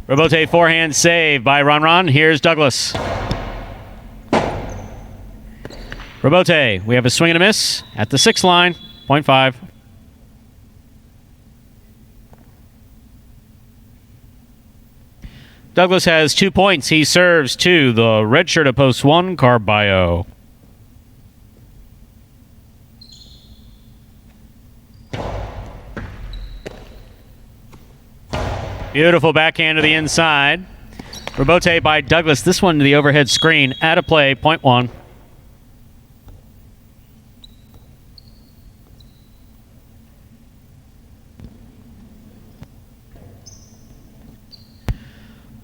Robote forehand save by Ron. Here's Douglas. Robote, we have a swing and a miss at the 6 line, point 5. Douglas has 2 points. He serves to the red shirt at post 1, Carballo. Beautiful backhand to the inside. Robote by Douglas. This one to the overhead screen. Out of play, point 1.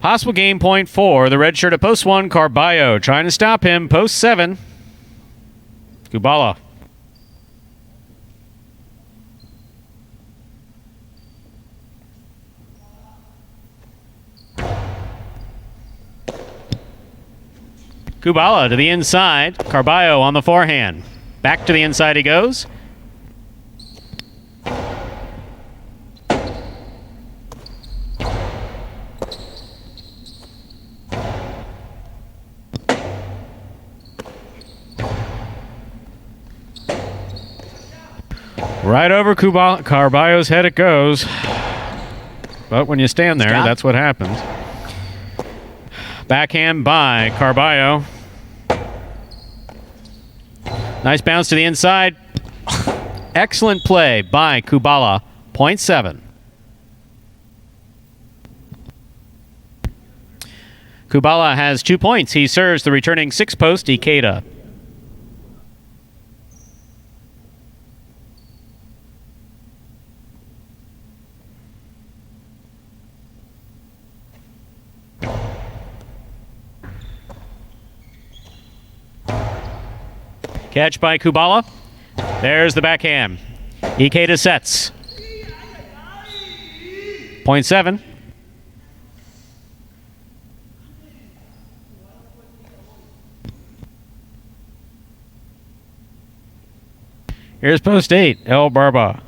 Possible game point 4. The red shirt at post 1, Carballo. Trying to stop him. Post 7. Kubala. Kubala to the inside. Carballo on the forehand. Back to the inside he goes. Right over Carballo's head it goes. But when you stand there, that's what happens. Backhand by Carballo. Nice bounce to the inside. Excellent play by Kubala. Point 7. Kubala has 2 points. He serves the returning 6 post Ikeda. Catch by Kubala. There's the backhand. Ikeda sets. Point 7. Here's post 8, El Barba.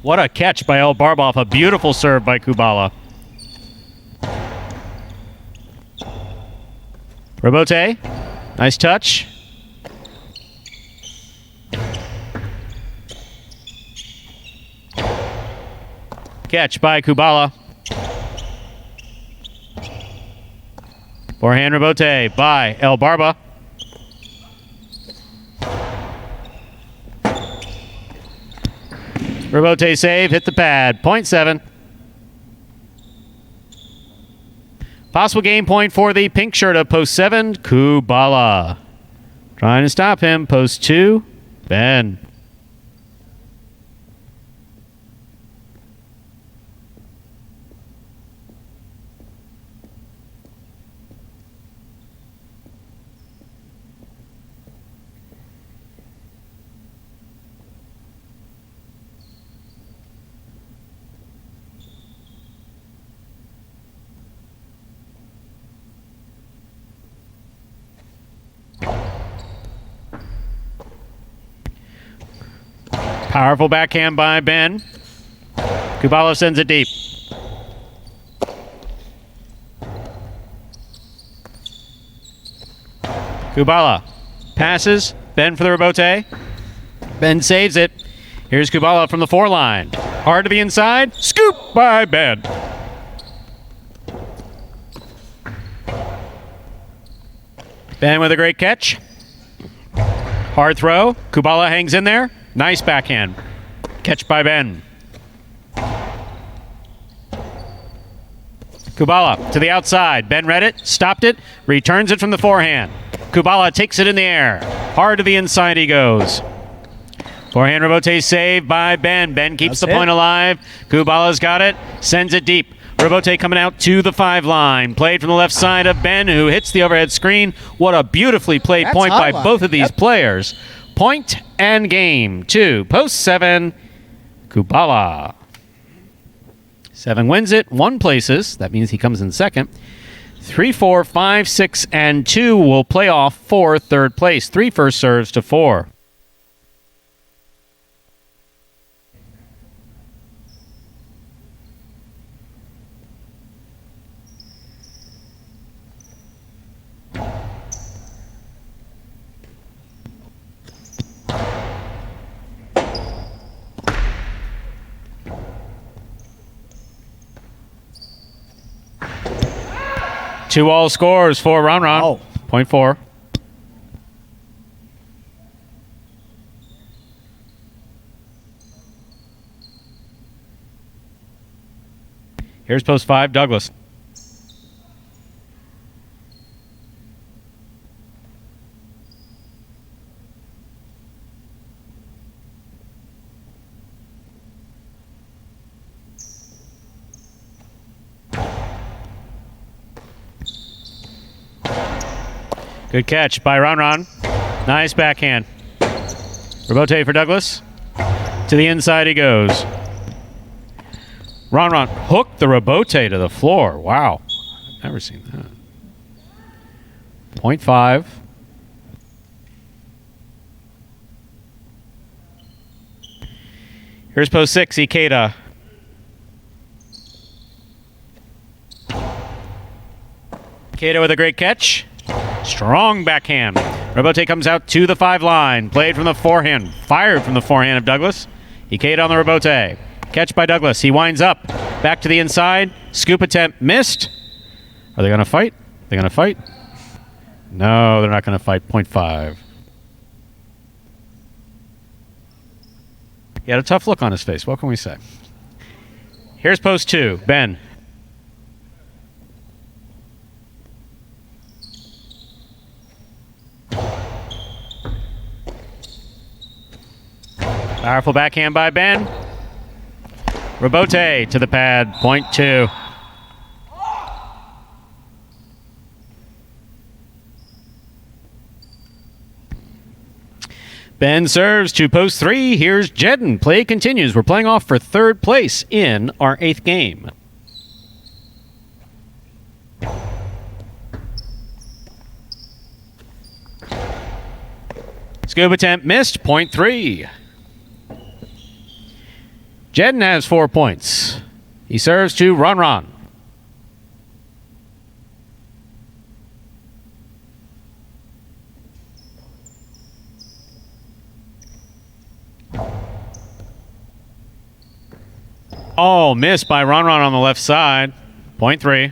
What a catch by El Barba off a beautiful serve by Kubala. Robote, nice touch. Catch by Kubala. Forehand Robote by El Barba. Robote save, hit the pad. Point 7. Possible game point for the pink shirt of post 7, Kubala. Trying to stop him. Post 2, Ben. Powerful backhand by Ben. Kubala sends it deep. Kubala passes. Ben for the rebote. Ben saves it. Here's Kubala from the 4 line. Hard to the inside. Scoop by Ben. Ben with a great catch. Hard throw. Kubala hangs in there. Nice backhand. Catch by Ben. Kubala to the outside. Ben read it, stopped it, returns it from the forehand. Kubala takes it in the air. Hard to the inside he goes. Forehand rebote save by Ben. Ben keeps the point alive. Kubala's got it, sends it deep. Rebote coming out to the 5 line. Played from the left side of Ben, who hits the overhead screen. What a beautifully played point by both of these players. Point and game. 2, post 7, Kubala. 7 wins it, 1 places. That means he comes in second. 3, 4, 5, 6, and 2 will play off for third place. 3 first serves to 4. Two all scores for Ron. Oh. Point 4. Here's post 5, Douglas. Good catch by Ron. Nice backhand. Rebote for Douglas. To the inside he goes. Ron hooked the rebote to the floor. Wow. Never seen that. Point 5. Here's post 6, Ikeda. Ikeda with a great catch. Strong backhand. Rebote comes out to the 5 line. Played from the forehand. Fired from the forehand of Douglas. Ikeda on the rebote. Catch by Douglas. He winds up. Back to the inside. Scoop attempt missed. Are they going to fight? They're going to fight? No, they're not going to fight. Point 5. He had a tough look on his face. What can we say? Here's post 2. Ben. Powerful backhand by Ben. Rebote to the pad. Point 2. Ben serves to post 3. Here's Jedden. Play continues. We're playing off for third place in our 8th game. Scoop attempt missed. Point 3. Jedden has 4 points. He serves to Ron. Oh, missed by Ron on the left side. Point 3.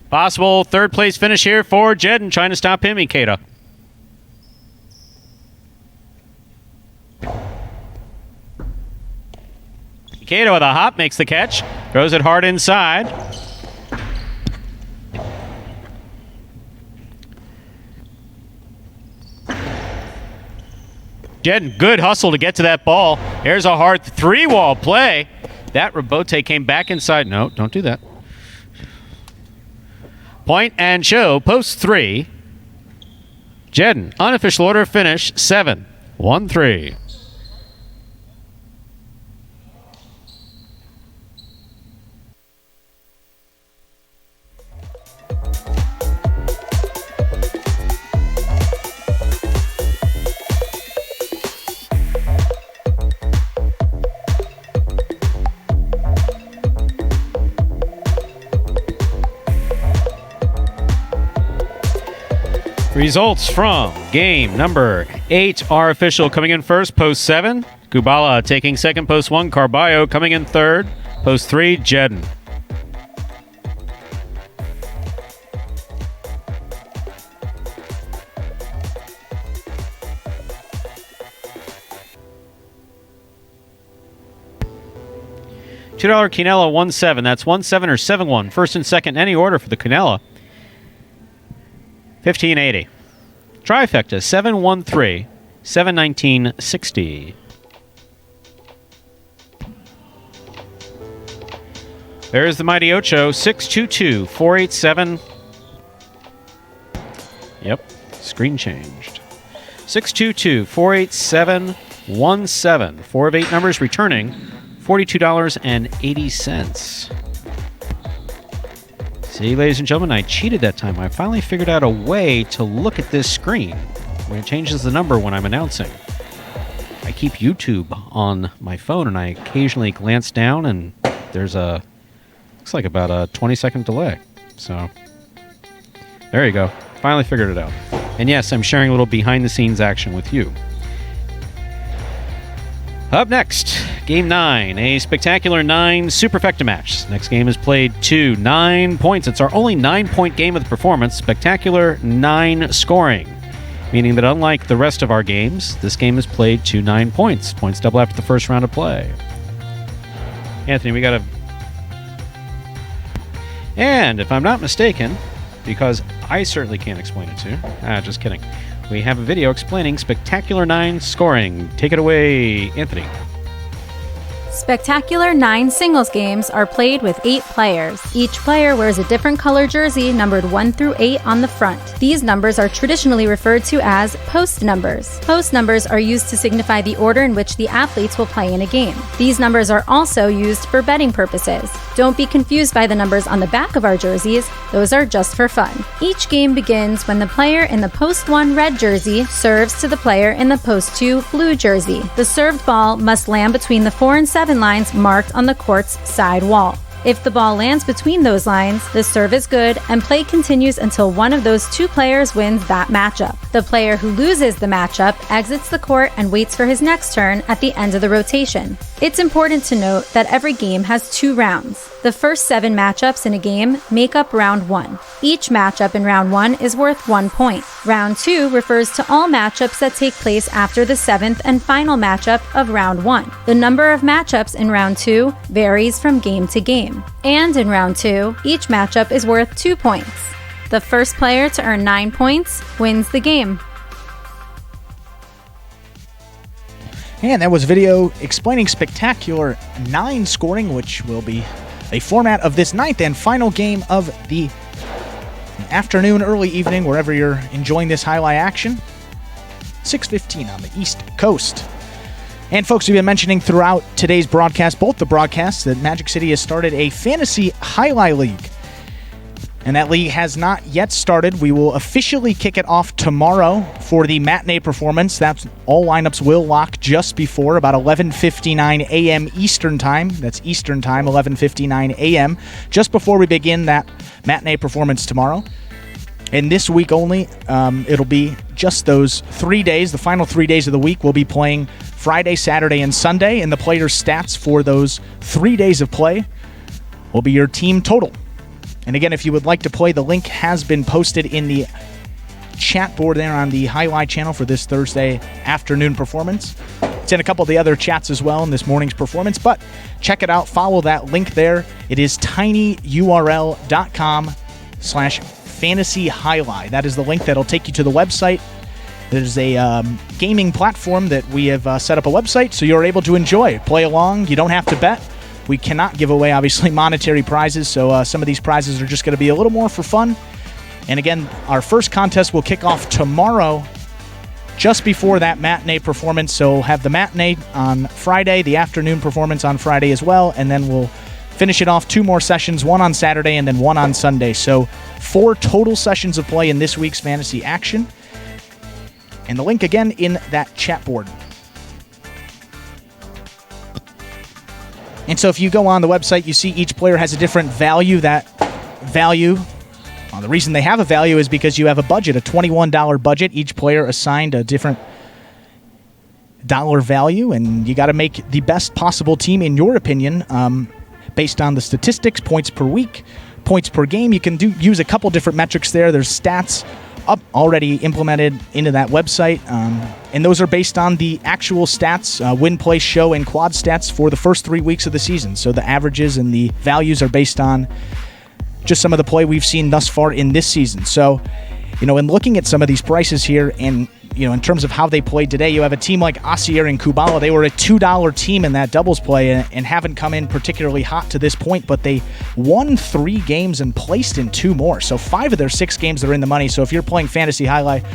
Possible third place finish here for Jedden, trying to stop him, Ikeda. Ikeda with a hop makes the catch. Throws it hard inside. Jedden, good hustle to get to that ball. Here's a hard 3-wall play. That rebote came back inside. No, don't do that. Point and show, post 3. Jedden, unofficial order finish 7-1-3. Results from game number 8 are official. Coming in first, post 7. Kubala taking second, post 1. Carballo coming in third, post 3. Jedden. $2 Quinella 1-7. That's 1-7 or 7-1. First and second, any order for the Quinella. $15.80. Trifecta 7-1-3. $719.60. There's the Mighty Ocho 622-487. Yep, screen changed. 622-487-17. 4 of 8 numbers returning. $42.80. See, ladies and gentlemen, I cheated that time. I finally figured out a way to look at this screen when it changes the number when I'm announcing. I keep YouTube on my phone, and I occasionally glance down, and there's looks like about a 20-second delay. So, there you go. Finally figured it out. And yes, I'm sharing a little behind-the-scenes action with you. Up next, Game 9, a spectacular 9 superfecta match. Next game is played to 9 points. It's our only 9-point game of the performance. Spectacular 9 scoring, meaning that unlike the rest of our games, this game is played to 9 points. Points double after the first round of play. Anthony, we got a... And if I'm not mistaken, because I certainly can't explain it to you. Just kidding. We have a video explaining Spectacular 9 scoring. Take it away, Anthony. Spectacular 9 singles games are played with 8 players. Each player wears a different color jersey numbered 1 through 8 on the front. These numbers are traditionally referred to as post numbers. Post numbers are used to signify the order in which the athletes will play in a game. These numbers are also used for betting purposes. Don't be confused by the numbers on the back of our jerseys. Those are just for fun. Each game begins when the player in the post 1 red jersey serves to the player in the post 2 blue jersey. The served ball must land between the 4 and 7 lines marked on the court's side wall. If the ball lands between those lines, the serve is good and play continues until one of those 2 players wins that matchup. The player who loses the matchup exits the court and waits for his next turn at the end of the rotation. It's important to note that every game has 2 rounds. The first 7 matchups in a game make up round 1. Each matchup in round 1 is worth 1 point. Round 2 refers to all matchups that take place after the 7th and final matchup of round 1. The number of matchups in round 2 varies from game to game. And in round 2, each matchup is worth 2 points. The first player to earn 9 points wins the game. And that was video explaining Spectacular 9 scoring, which will be a format of this 9th and final game of the afternoon, early evening, wherever you're enjoying this highlight action. 6:15 on the East Coast. And folks, we've been mentioning throughout today's broadcast, both the broadcasts, that Magic City has started a Fantasy Jai-Alai League. And that league has not yet started. We will officially kick it off tomorrow for the matinee performance. That's all lineups will lock just before about 11:59 a.m. Eastern Time. That's Eastern Time, 11:59 a.m. Just before we begin that matinee performance tomorrow. And this week only, it'll be just those 3 days. The final 3 days of the week we'll be playing Friday, Saturday, and Sunday. And the player stats for those 3 days of play will be your team total. And again, if you would like to play, the link has been posted in the chat board there on the Jai-Alai channel for this Thursday afternoon performance. It's in a couple of the other chats as well in this morning's performance, but check it out. Follow that link there. It is tinyurl.com/Fantasy Jai-Alai. That is the link that'll take you to the website. There's a gaming platform that we have set up a website so you're able to enjoy. Play along. You don't have to bet. We cannot give away, obviously, monetary prizes, so some of these prizes are just going to be a little more for fun. And again, our first contest will kick off tomorrow, just before that matinee performance. So we'll have the matinee on Friday, the afternoon performance on Friday as well, and then we'll finish it off 2 more sessions, 1 on Saturday and then 1 on Sunday. So 4 total sessions of play in this week's fantasy action. And the link again in that chat board. And so if you go on the website, you see each player has a different value. That value The reason they have a value is because you have a budget, a $21 budget. Each player assigned a different dollar value, and you got to make the best possible team, in your opinion, based on the statistics, points per week, points per game. You can use a couple different metrics there. There's stats up already implemented into that website, and those are based on the actual stats, win, play, show, and quad stats for the first 3 weeks of the season. So the averages and the values are based on just some of the play we've seen thus far in this season. So, in looking at some of these prices here, and in terms of how they played today, you have a team like Asier and Kubala. They were a $2 team in that doubles play and haven't come in particularly hot to this point, but they won 3 games and placed in 2 more. So 5 of their 6 games are in the money. So if you're playing Fantasy Highlight,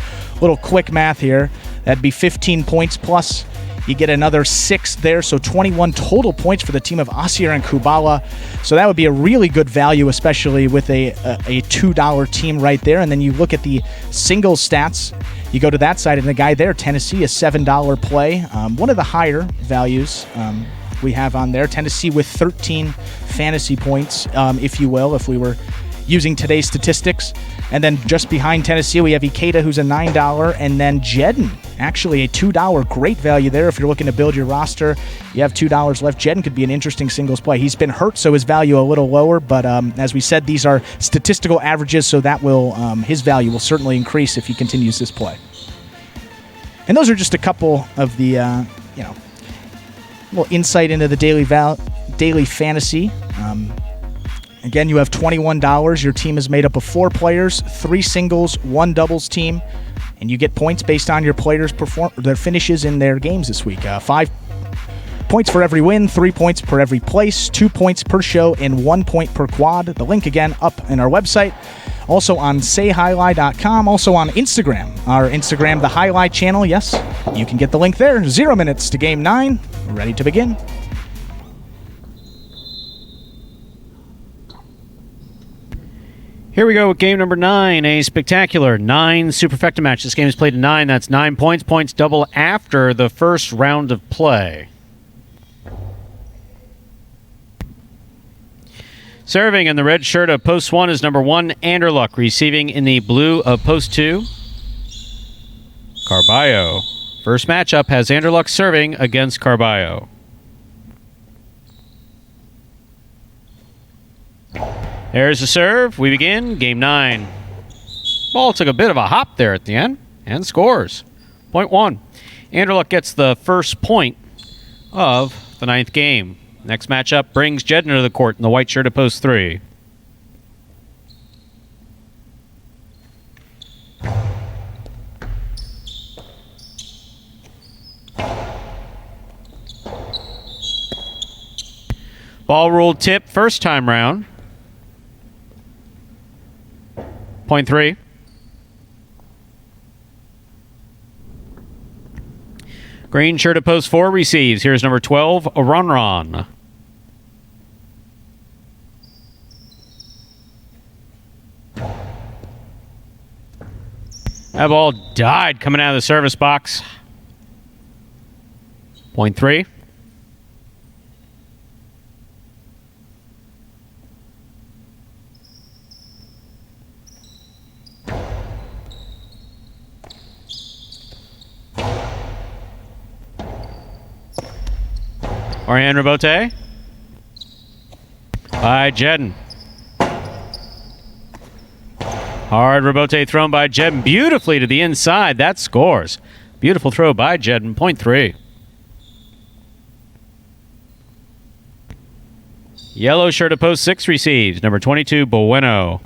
little quick math here, that'd be 15 points plus. You get another 6 there, so 21 total points for the team of Asier and Kubala. So that would be a really good value, especially with a $2 team right there. And then you look at the singles stats. You go to that side, and the guy there, Tennessee, a $7 play. One of the higher values we have on there. Tennessee with 13 fantasy points, if you will, if we were using today's statistics. And then just behind Tennessee, we have Ikeda, who's a $9, and then Jedden, actually a $2. Great value there if you're looking to build your roster. You have $2 left. Jedden could be an interesting singles play. He's been hurt, so his value a little lower, but as we said, these are statistical averages, so that will his value will certainly increase if he continues this play. And those are just a couple of the little insight into the daily fantasy. Again, you have $21. Your team is made up of 4 players, 3 singles, 1 doubles team, and you get points based on your players' their finishes in their games this week. 5 points for every win, 3 points per every place, 2 points per show, and 1 point per quad. The link again up in our website. Also on sayhighlight.com, also on Instagram. Our Instagram, the Highlight Channel. Yes, you can get the link there. 0 minutes to game 9. Ready to begin. Here we go with game number 9, a spectacular 9 superfecta match. This game is played to 9. That's 9 points. Points double after the first round of play. Serving in the red shirt of post 1 is number 1, Anderluck. Receiving in the blue of post 2, Carballo. First matchup has Anderluck serving against Carballo. There's the serve. We begin game 9. Ball took a bit of a hop there at the end and scores. Point 1. Anderluck gets the first point of the 9th game. Next matchup brings Jedden to the court in the white shirt of post 3. Ball ruled tip first time round. Point 3. Green shirt at post 4 receives. Here's number 12, Ronron. That ball died coming out of the service box. Point 3. Oriane Rabote by Jedden. Hard Rabote thrown by Jedden beautifully to the inside. That scores. Beautiful throw by Jedden. Point 3. Yellow shirt at post 6 receives. Number 22, Bueno.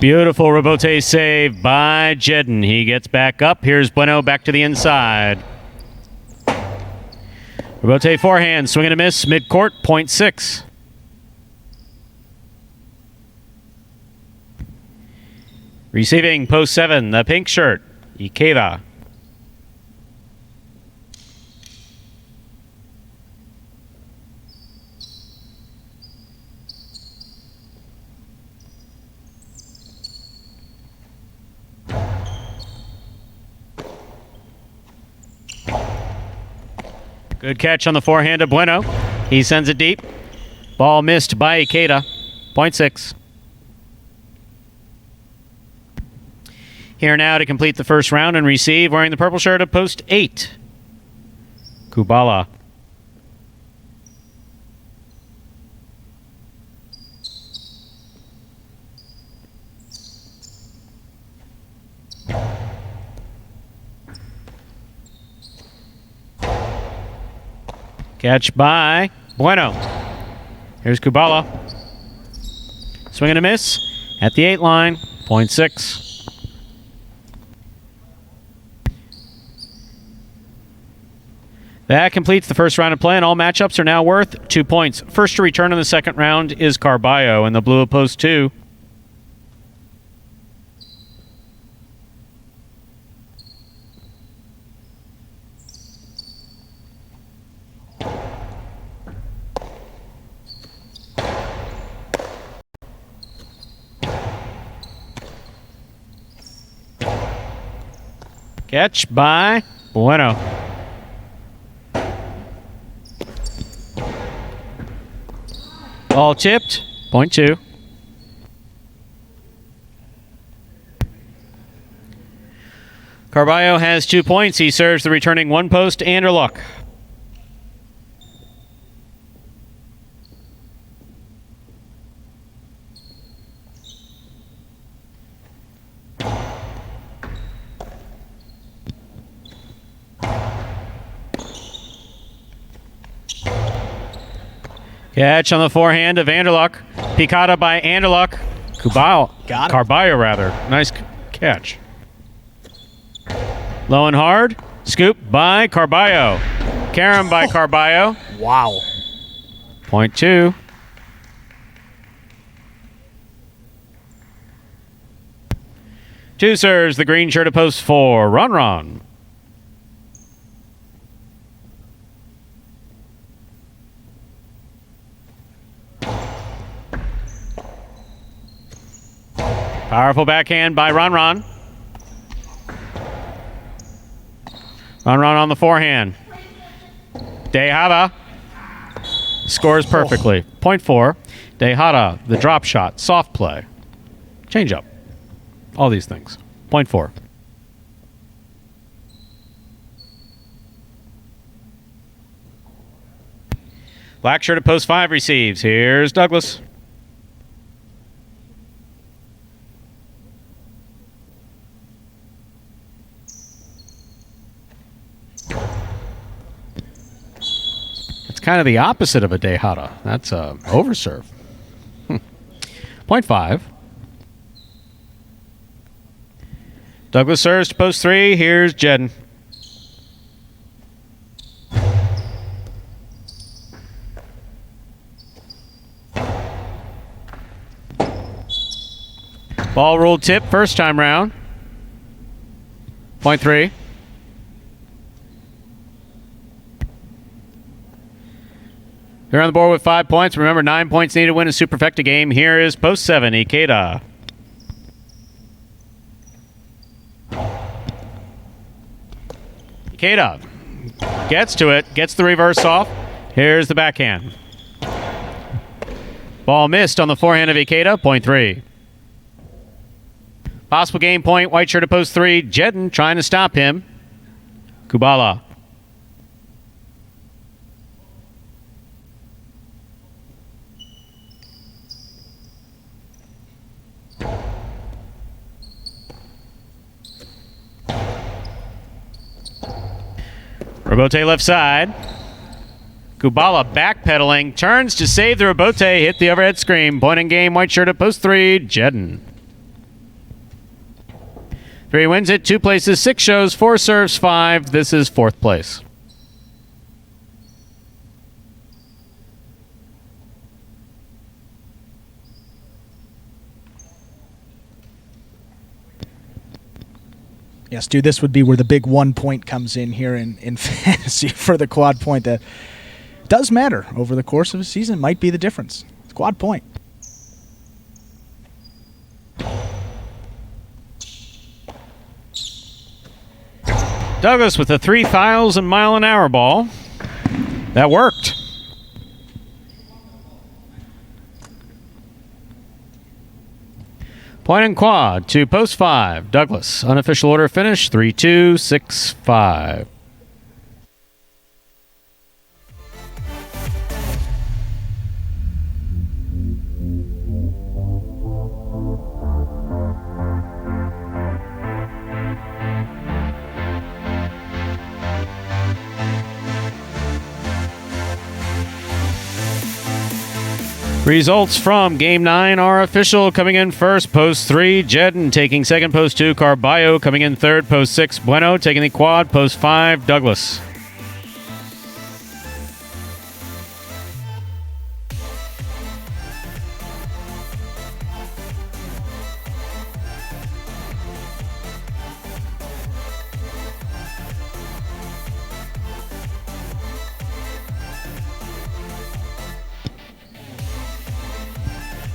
Beautiful Rabote save by Jedden. He gets back up. Here's Bueno back to the inside. Rabote forehand, swing and a miss, mid-court, point 6. Receiving post 7, the pink shirt, Ikeda. Good catch on the forehand of Bueno. He sends it deep. Ball missed by Ikeda. Point 6. Here now to complete the first round and receive, wearing the purple shirt of post 8. Kubala. Catch by Bueno. Here's Kubala. Swing and a miss at the 8 line. Point 6. That completes the first round of play, and all matchups are now worth 2 points. First to return in the second round is Carballo in the blue of post 2. Catch by Bueno. Ball chipped. Point 2. Carballo has 2 points. He serves the returning one post, Anderluck. Catch on the forehand of Anderluck. Picada by Anderluck. Carballo, rather. Nice catch. Low and hard. Scoop by Carballo. Carom by Carballo. Wow. Point 2. Two serves the green shirt of post 4. Ron. Powerful backhand by Ron. Ron on the forehand. Tejada scores perfectly. Point 4. Tejada, the drop shot, soft play, change up. All these things. Point 4. Black shirt at post 5 receives. Here's Douglas. Kind of the opposite of a Tejada. That's a overserve. Point 5. Douglas serves to post 3. Here's Jedden. Ball ruled tip first time round. Point 3. They're on the board with 5 points. Remember, 9 points needed to win a superfecta game. Here is post 7, Ikeda. Ikeda gets to it, gets the reverse off. Here's the backhand. Ball missed on the forehand of Ikeda, point 3. Possible game point, white shirt at post 3. Jedden trying to stop him. Kubala. Robote left side. Kubala backpedaling, turns to save the Robote, hit the overhead screen. Point in game, white shirt at post 3, Jedden. 3 wins it, 2 places, 6 shows, 4 serves, 5. This is 4th place. Yes, dude, this would be where the big 1 point comes in here in fantasy for the quad point. That does matter over the course of a season. Might be the difference. It's quad point. Douglas with a 3,000 mile an hour ball. That worked. Point and quad to post 5. Douglas. Unofficial order finish 3-2-6-5. Results from Game 9 are official. Coming in first, post 3, Jedden. Taking second, post 2, Carballo. Coming in third, post 6, Bueno. Taking the quad, post 5, Douglas.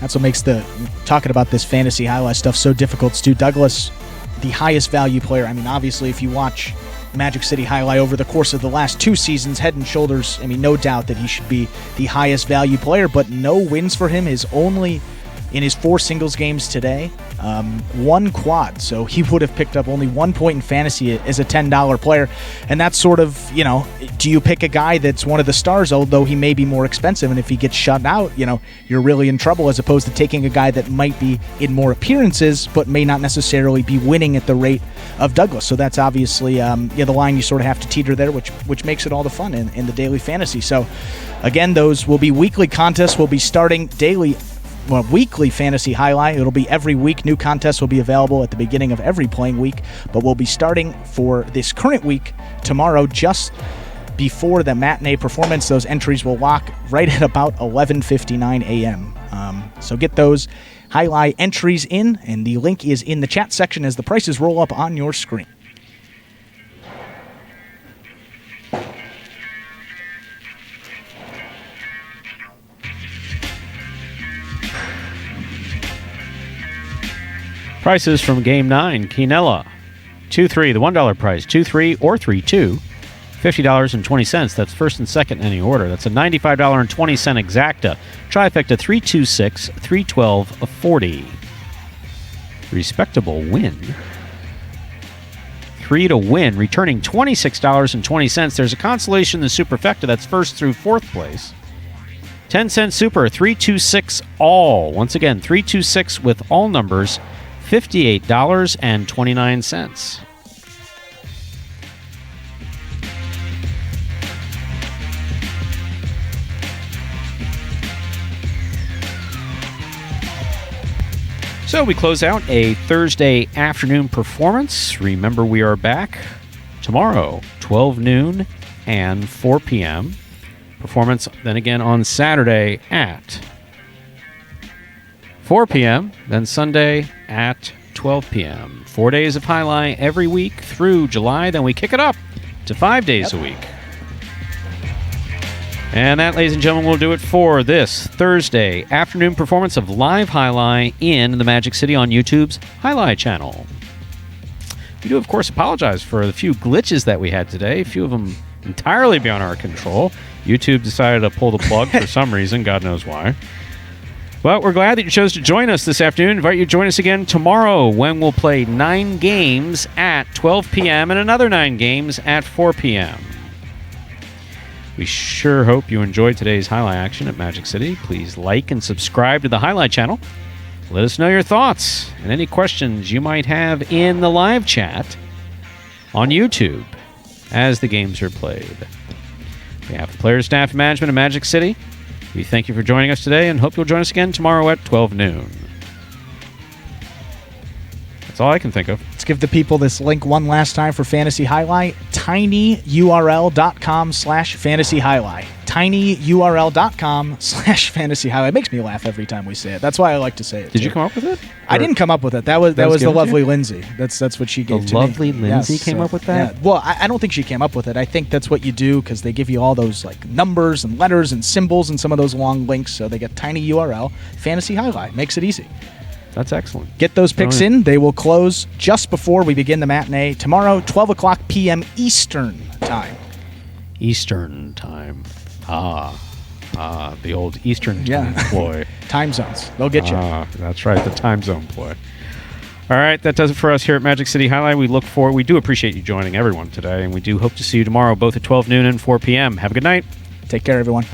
That's what makes talking about this fantasy highlight stuff so difficult. Stu Douglas, the highest value player. I mean, obviously, if you watch Magic City Jai-Alai over the course of the last 2 seasons, head and shoulders, I mean, no doubt that he should be the highest value player, but no wins for him is only in his 4 singles games today. 1 quad, so he would have picked up only 1 point in fantasy as a $10 player, and that's sort of, do you pick a guy that's one of the stars, although he may be more expensive, and if he gets shut out, you're really in trouble, as opposed to taking a guy that might be in more appearances, but may not necessarily be winning at the rate of Douglas. So that's obviously the line you sort of have to teeter there, which makes it all the fun in the daily fantasy. So again, those will be weekly contests. We'll be starting weekly fantasy highlight. It'll be every week. New contests will be available at the beginning of every playing week, but we'll be starting for this current week tomorrow, just before the matinee performance. Those entries will lock right at about 11:59 a.m. So get those highlight entries in, and the link is in the chat section as the prices roll up on your screen. Prices from Game 9. Quinella, 2-3, the $1 price. 2-3 or 3-2, $50.20. That's first and second in any order. That's a $95.20 exacta. Trifecta, 3-2-6, $312.40. Respectable win. 3 to win, returning $26.20. There's a consolation in the superfecta. That's first through 4th place. 10-cent super, 3-2-6 all. Once again, 3-2-6 with all numbers. $58.29. So we close out a Thursday afternoon performance. Remember, we are back tomorrow, 12 noon and 4 p.m. Performance then again on Saturday at 4 p.m., then Sunday at 12 p.m. 4 days of highlight every week through July. Then we kick it up to 5 days a week. And that, ladies and gentlemen, will do it for this Thursday afternoon performance of live highlight in the Magic City on YouTube's Jai-Alai Channel. We do, of course, apologize for the few glitches that we had today. A few of them entirely beyond our control. YouTube decided to pull the plug for some reason. God knows why. But we're glad that you chose to join us this afternoon. Invite you to join us again tomorrow when we'll play 9 games at 12 p.m. and another 9 games at 4 p.m. We sure hope you enjoyed today's highlight action at Magic City. Please like and subscribe to the Highlight channel. Let us know your thoughts and any questions you might have in the live chat on YouTube as the games are played. On behalf of players, staff, and management of Magic City, we thank you for joining us today and hope you'll join us again tomorrow at 12 noon. That's all I can think of. Let's give the people this link one last time for Fantasy Highlight. tinyurl.com/Fantasy Highlight. tinyurl.com/Fantasy Highlight. It makes me laugh every time we say it. That's why I like to say it. Did you come up with it? I didn't come up with it. That was the lovely Lindsay. That's what she gave to me. The lovely Lindsay came up with that? Yeah. Well, I don't think she came up with it. I think that's what you do because they give you all those like numbers and letters and symbols and some of those long links. So they get tinyurl Fantasy Highlight. Makes it easy. That's excellent. Get those picks in. They will close just before we begin the matinee tomorrow, 12 o'clock p.m. Eastern Time. Eastern time. The old Eastern time ploy. Time zones. They'll get you. That's right, the time zone ploy. All right, that does it for us here at Magic City Jai-Alai. We do appreciate you joining everyone today, and we do hope to see you tomorrow, both at 12 noon and 4 p.m. Have a good night. Take care, everyone.